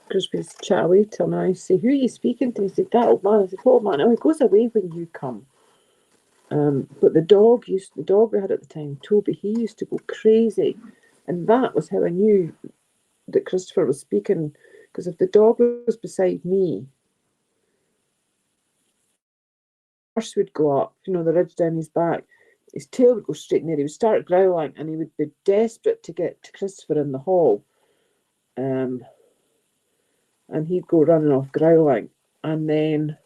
Christopher used to chat away to him, and I used to say, "Who are you speaking to?" He said, "That old man." I said, "What old man?" "Oh, he goes away when you come." But the dog we had at the time, Toby, he used to go crazy. And that was how I knew that Christopher was speaking, because if the dog was beside me, horse would go up, the ridge down his back, his tail would go straight in there, he would start growling, and he would be desperate to get to Christopher in the hall. And he'd go running off growling. And then,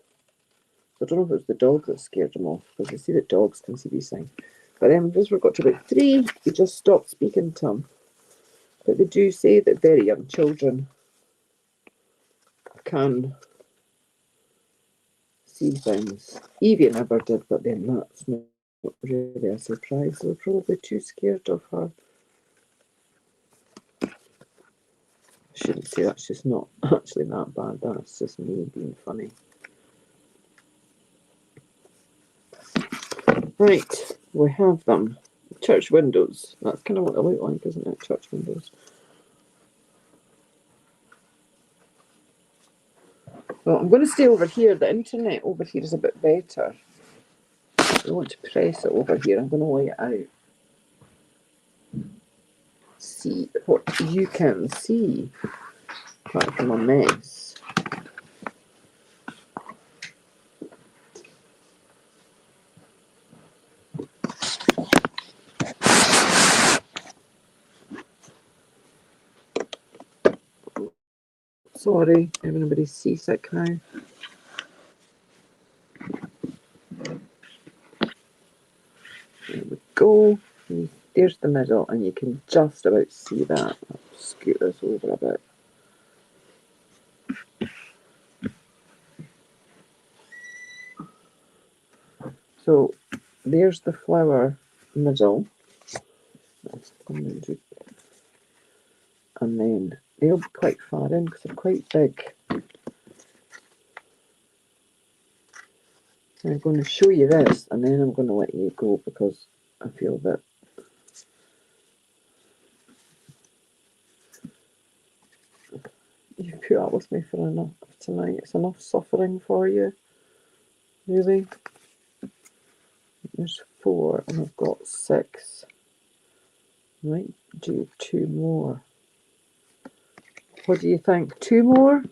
I don't know if it was the dog that scared him off, because I see that dogs can see these things. But then, as we got to about 3, he just stopped speaking to him. But they do say that very young children can see things. Evie never did, but then that's not really a surprise. They were probably too scared of her. I shouldn't say that's just not actually that bad. That's just me being funny. Right, we have them. Church windows. That's kind of what they look like, isn't it? Church windows. Well, I'm going to stay over here. The internet over here is a bit better. I want to press it over here. I'm going to lay it out. See what you can see. Apart from a mess. Sorry, everybody's seasick now. There we go. there's the middle, and you can just about see that. I'll scoot this over a bit. So there's the flower middle. And then they'll be quite far in because they're quite big. I'm going to show you this, and then I'm going to let you go because I feel that you put up with me for enough tonight. It's enough suffering for you, really. There's 4, and I've got 6. Might do 2 more. What do you think? 2 more?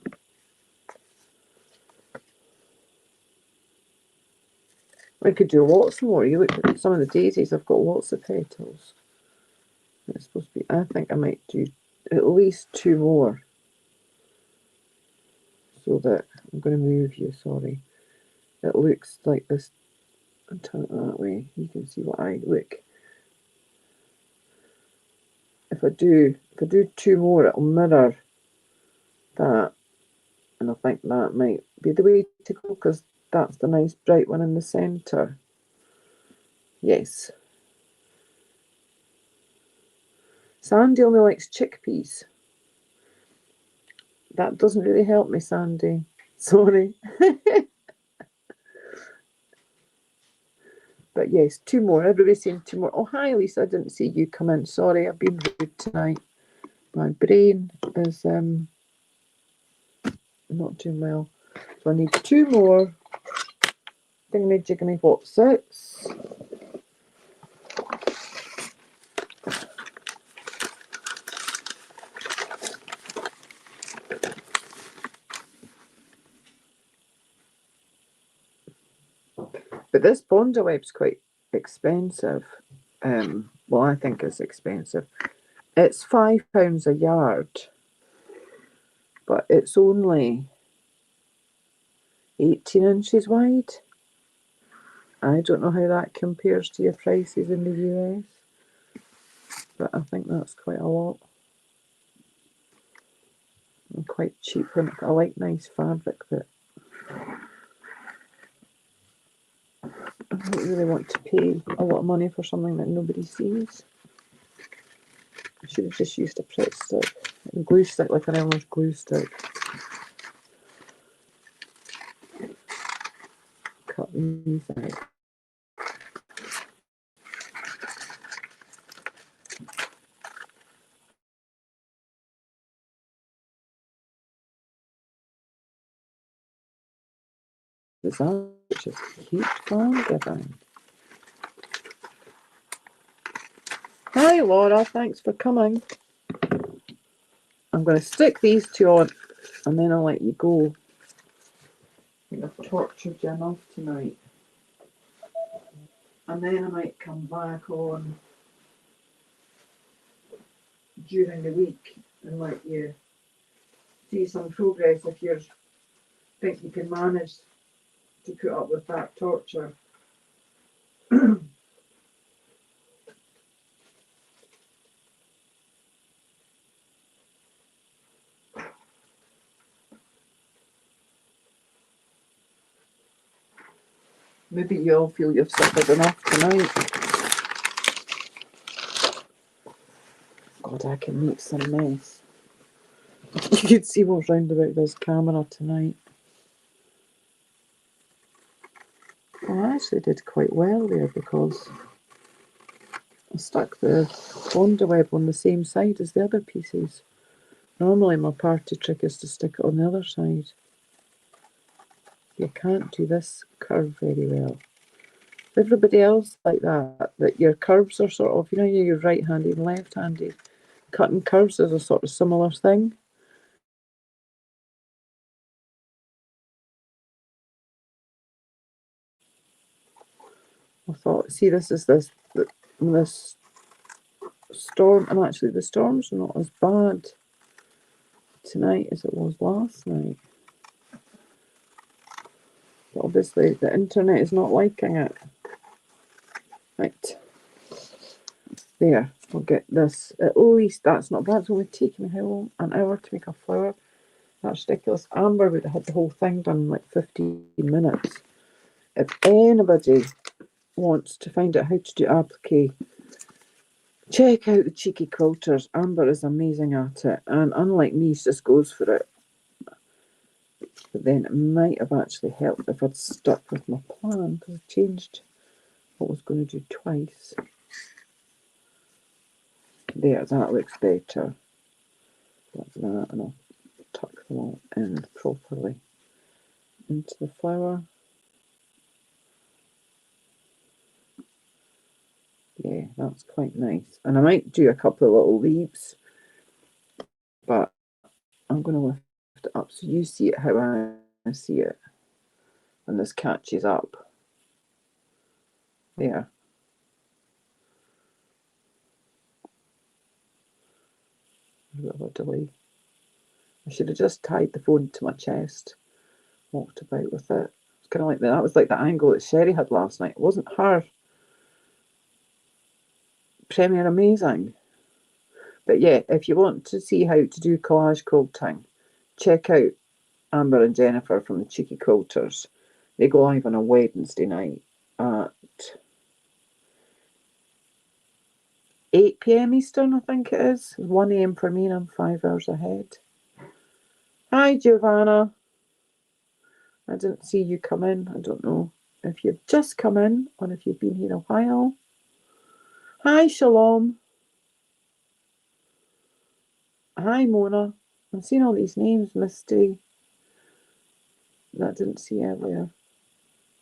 I could do lots more. You look at some of the daisies, I've got lots of petals. It's supposed to be, I think I might do at least 2 more. So that, I'm going to move you, sorry. It looks like this. I'll turn it that way. You can see what I look. If I do 2 more, it'll mirror that. And I think that might be the way to go because that's the nice bright one in the centre. Yes. Sandy only likes chickpeas. That doesn't really help me, Sandy. Sorry. But yes, 2 more. Everybody's saying 2 more. Oh, hi, Lisa. I didn't see you come in. Sorry, I've been rude tonight. My brain is not doing well. So I need 2 more. Dingly jiggly what? 6. But this Bondi web's quite expensive. Well, I think it's expensive. It's £5 a yard, but it's only 18 inches wide. I don't know how that compares to your prices in the US, but I think that's quite a lot. And quite cheap, and I like nice fabric, but I don't really want to pay a lot of money for something that nobody sees. I should have just used a Pritt stick, a glue stick, like an Elmer's glue stick. Cut these out. That just keeps on giving. Hi Laura, thanks for coming. I'm going to stick these 2 on and then I'll let you go. I think I've tortured you enough tonight. And then I might come back on during the week and let you see some progress if you think you can manage to put up with that torture. Maybe you all feel you've suffered enough tonight. God, I can make some mess. You can see what's round about this camera tonight. Well, I actually did quite well there because I stuck the Bondi web on the same side as the other pieces. Normally my party trick is to stick it on the other side. You can't do this curve very well. Everybody else like that your curves are sort of, you know, you're right-handed and left-handed. Cutting curves is a sort of similar thing. I thought, see, this is this storm, and actually the storm's not as bad tonight as it was last night. But obviously the internet is not liking it. Right. There, we'll get this. At least that's not bad. It's only taking me how long? An hour to make a flower. That's ridiculous. Amber would have had the whole thing done in like 15 minutes. If anybody wants to find out how to do applique, check out the Cheeky Quilters. Amber is amazing at it. And unlike me, she just goes for it. But then it might have actually helped if I'd stuck with my plan, because I changed what I was going to do twice. There, that looks better. Like that, and I'll tuck them all in properly into the flower. Yeah, that's quite nice. And I might do a couple of little leaves, but I'm going to lift it up so you see it how I see it when this catches up. There. A bit of a delay. I should have just tied the phone to my chest, walked about with it. It's kind of like that was like the angle that Sherry had last night. It wasn't her premiere amazing. But yeah, if you want to see how to do collage quilting, check out Amber and Jennifer from the Cheeky Quilters. They go live on a Wednesday night at 8 PM Eastern, I think it is. 1 AM for me, and I'm 5 hours ahead. Hi, Giovanna. I didn't see you come in. I don't know if you've just come in or if you've been here a while. Hi, Shalom. Hi, Mona. I'm seeing all these names, Misty, that I didn't see earlier.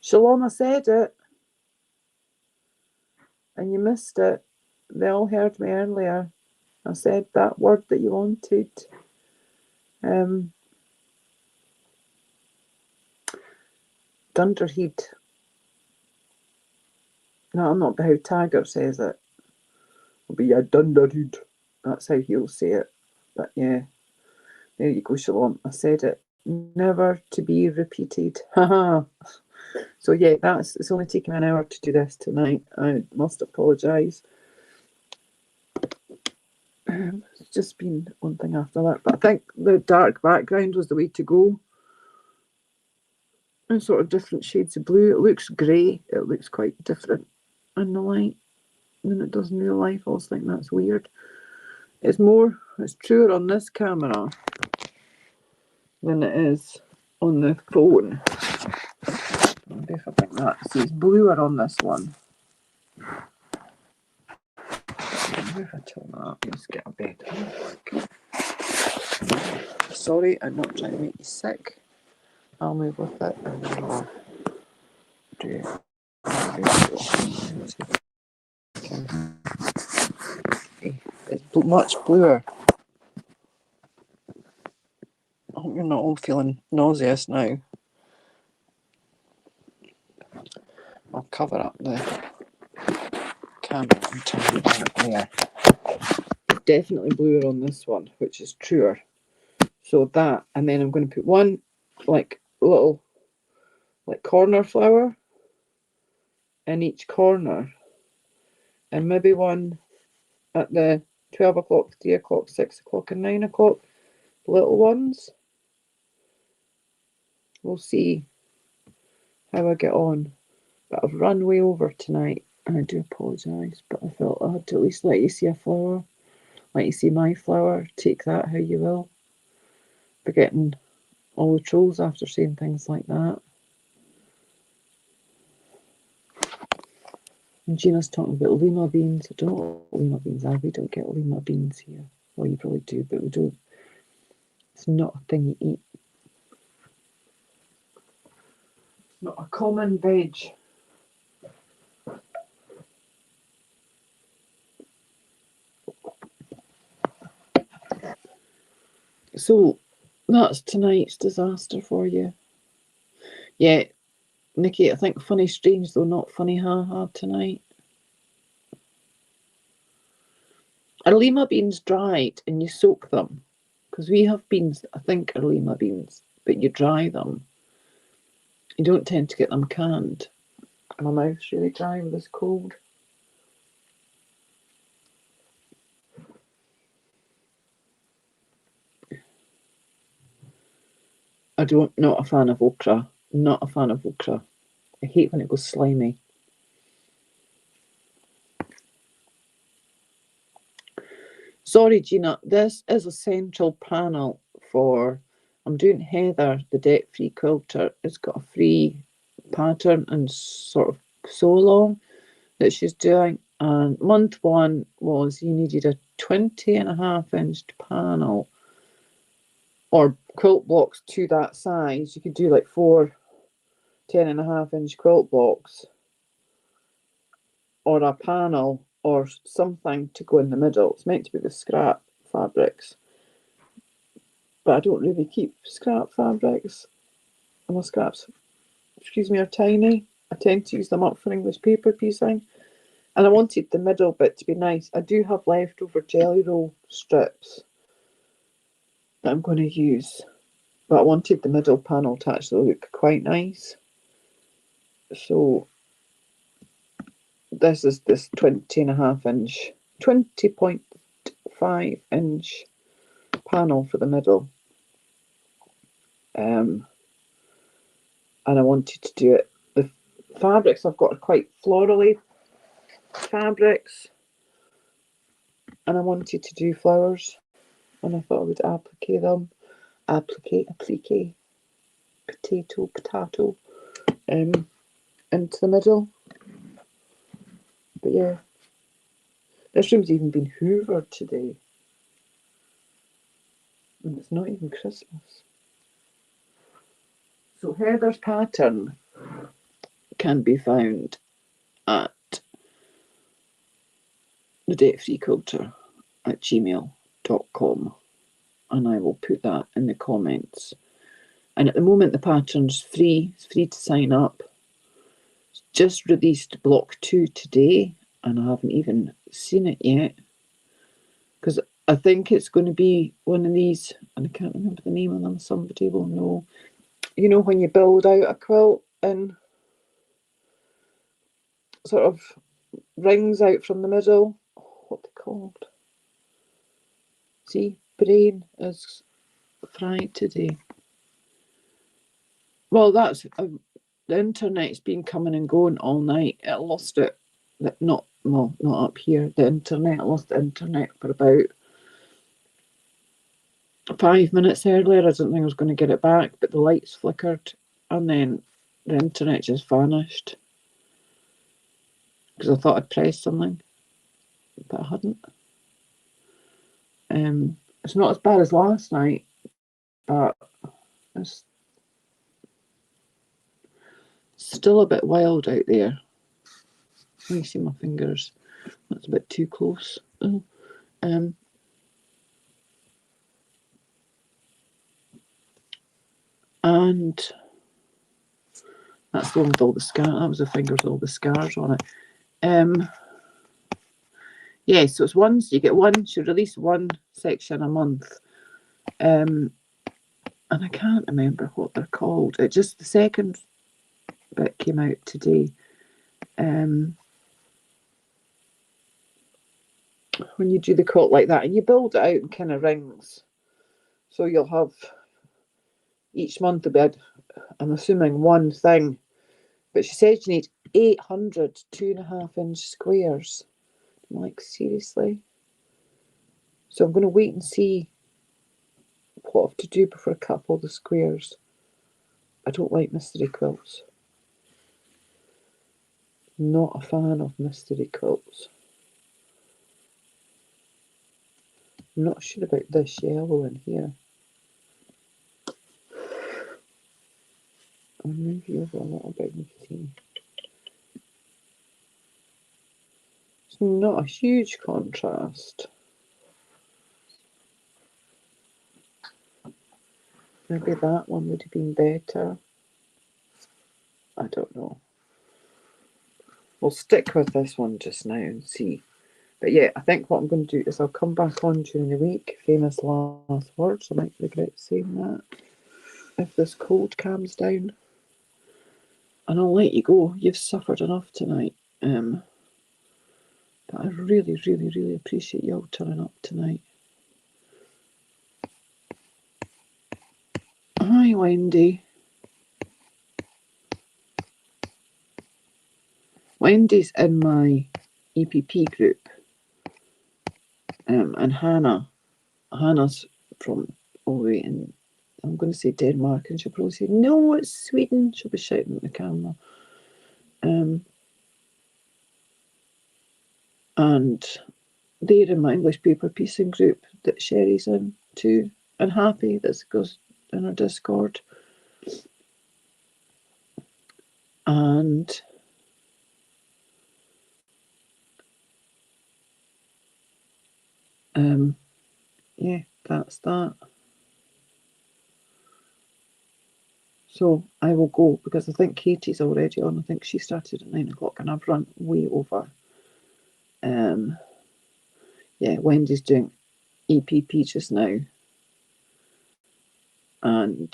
Shalom, I said it. And you missed it. They all heard me earlier. I said that word that you wanted. Dunderhead. No, I'm not how Taggart says it. It'll be a Dunderhead. That's how he'll say it. But yeah, there you go, Shalom. I said it. Never to be repeated. Haha. So yeah, it's only taken an hour to do this tonight. I must apologise. It's just been one thing after that. But I think the dark background was the way to go. And sort of different shades of blue. It looks grey. It looks quite different in the light than it does in real life. I always think that's weird. It's truer on this camera than it is on the phone. Maybe if I think that. See, it's bluer on this one. Maybe if I turn that up, let's get a bed. Sorry, I'm not trying to make you sick. I'll move with it and then we'll do it's much bluer. I hope you're not all feeling nauseous now. I'll cover up the camera and turn it back there. It's definitely bluer on this one, which is truer. So that, and then I'm going to put one like little corner flower in each corner, and maybe one at the 12 o'clock, 3 o'clock, 6 o'clock, and 9 o'clock. Little ones. We'll see how I get on. But I've run way over tonight, and I do apologise, but I felt I had to at least let you see a flower, let you see my flower. Take that how you will. But getting all the trolls after saying things like that. And Gina's talking about lima beans. I don't know what lima beans are. We don't get lima beans here. Well, you probably do, but we don't. It's not a thing you eat. It's not a common veg. So that's tonight's disaster for you. Yeah, Nikki, I think funny strange though, not funny haha tonight. Are lima beans dried and you soak them? Because we have beans, I think, are lima beans, but you dry them. You don't tend to get them canned. My mouth's really dry with this cold. Not a fan of ochre. Not a fan of ochre. I hate when it goes slimy. Sorry, Gina, this is a central panel for, I'm doing Heather, the debt-free quilter. It's got a free pattern and sort of sew along that she's doing. And month one was you needed a 20.5 inch panel or quilt blocks to that size. You could do like 4 10.5 inch quilt blocks or a panel or something to go in the middle. It's meant to be the scrap fabrics, but I don't really keep scrap fabrics. And my scraps, excuse me, are tiny. I tend to use them up for English paper piecing. And I wanted the middle bit to be nice. I do have leftover jelly roll strips that I'm going to use, but I wanted the middle panel to actually look quite nice. So this is this 20.5 inch, 20.5 inch panel for the middle. And I wanted to do it. The fabrics I've got are quite florally fabrics, and I wanted to do flowers, and I thought I would applique them. Applique, potato, into the middle. But yeah, this room's even been hoovered today, and it's not even Christmas. So Heather's pattern can be found at the debt-free quilter at gmail.com, and I will put that in the comments. And at the moment the pattern's free. It's free to sign up. It's just released block 2 today, and I haven't even seen it yet, because I think it's going to be one of these, and I can't remember the name of them, somebody will know. You know, when you build out a quilt and sort of rings out from the middle, what are they called? See, brain is fried today. Well, that's the internet's been coming and going all night. It lost it, not up here. The internet lost the internet for about 5 minutes earlier. I didn't think I was going to get it back, but the lights flickered, and then the internet just vanished because I thought I'd pressed something, but I hadn't. It's not as bad as last night, but it's still a bit wild out there. Let me see my fingers. That's a bit too close. And that's the one with all the scars. That was the fingers with all the scars on it. Yeah, so it's one. You get one. She release one section a month. And I can't remember what they're called. It just, the second bit came out today. When you do the quilt like that, and you build it out in kind of rings, so you'll have each month a bit, I'm assuming one thing, but she says you need 800 2.5 inch squares. I'm like, seriously? So I'm going to wait and see what I have to do before I cut up all the squares. I don't like mystery quilts. Not a fan of mystery quilts. I'm not sure about this yellow in here. I'll move you over a little bit, you can see. It's not a huge contrast. Maybe that one would have been better. I don't know. We'll stick with this one just now and see. But yeah, I think what I'm going to do is I'll come back on during the week. Famous last words. I might regret saying that if this cold calms down. And I'll let you go. You've suffered enough tonight. But I really, really, really appreciate you all turning up tonight. Hi, Hi, Wendy. Wendy's in my EPP group. And Hannah's from all the way in, I'm going to say Denmark, and she'll probably say, no, it's Sweden. She'll be shouting at the camera. And they're in my English paper piecing group that Sherry's in too, and Happy that goes in our Discord. And yeah, that's that. So I will go because I think Katie's already on. I think she started at 9 o'clock and I've run way over. Yeah, Wendy's doing EPP just now. And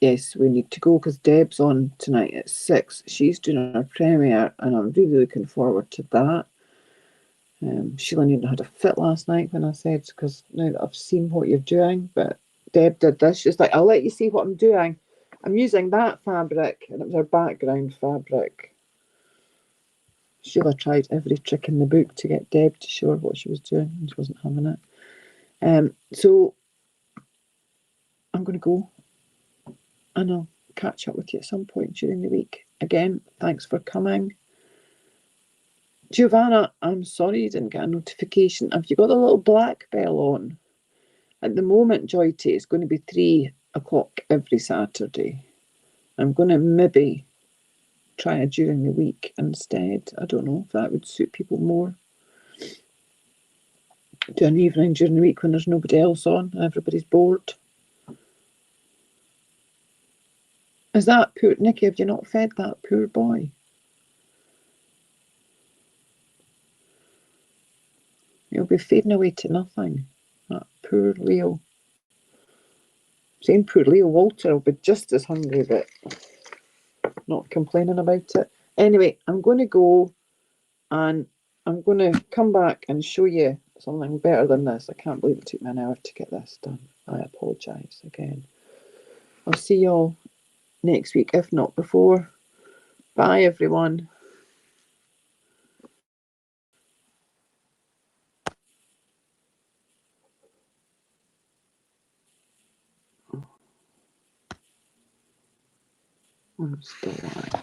yes, we need to go because Deb's on tonight at 6. She's doing her premiere and I'm really looking forward to that. Sheila Newton had a fit last night when I said, because now that I've seen what you're doing, but Deb did this. She's like, I'll let you see what I'm doing. I'm using that fabric, and it was her background fabric. Sheila tried every trick in the book to get Deb to show her what she was doing, and she wasn't having it. So I'm going to go, and I'll catch up with you at some point during the week. Again, thanks for coming. Giovanna, I'm sorry you didn't get a notification. Have you got the little black bell on? At the moment, Joy T, it's going to be 3 o'clock every Saturday. I'm going to maybe try it during the week instead. I don't know if that would suit people more. Do an evening during the week when there's nobody else on and everybody's bored. Is that poor Nikki? Have you not fed that poor boy? He'll be fading away to nothing. That poor Leo. Saying poor Leo, Walter will be just as hungry, but not complaining about it. Anyway, I'm going to go and I'm going to come back and show you something better than this. I can't believe it took me an hour to get this done. I apologise again. I'll see you all next week, if not before. Bye, everyone. I'm still live.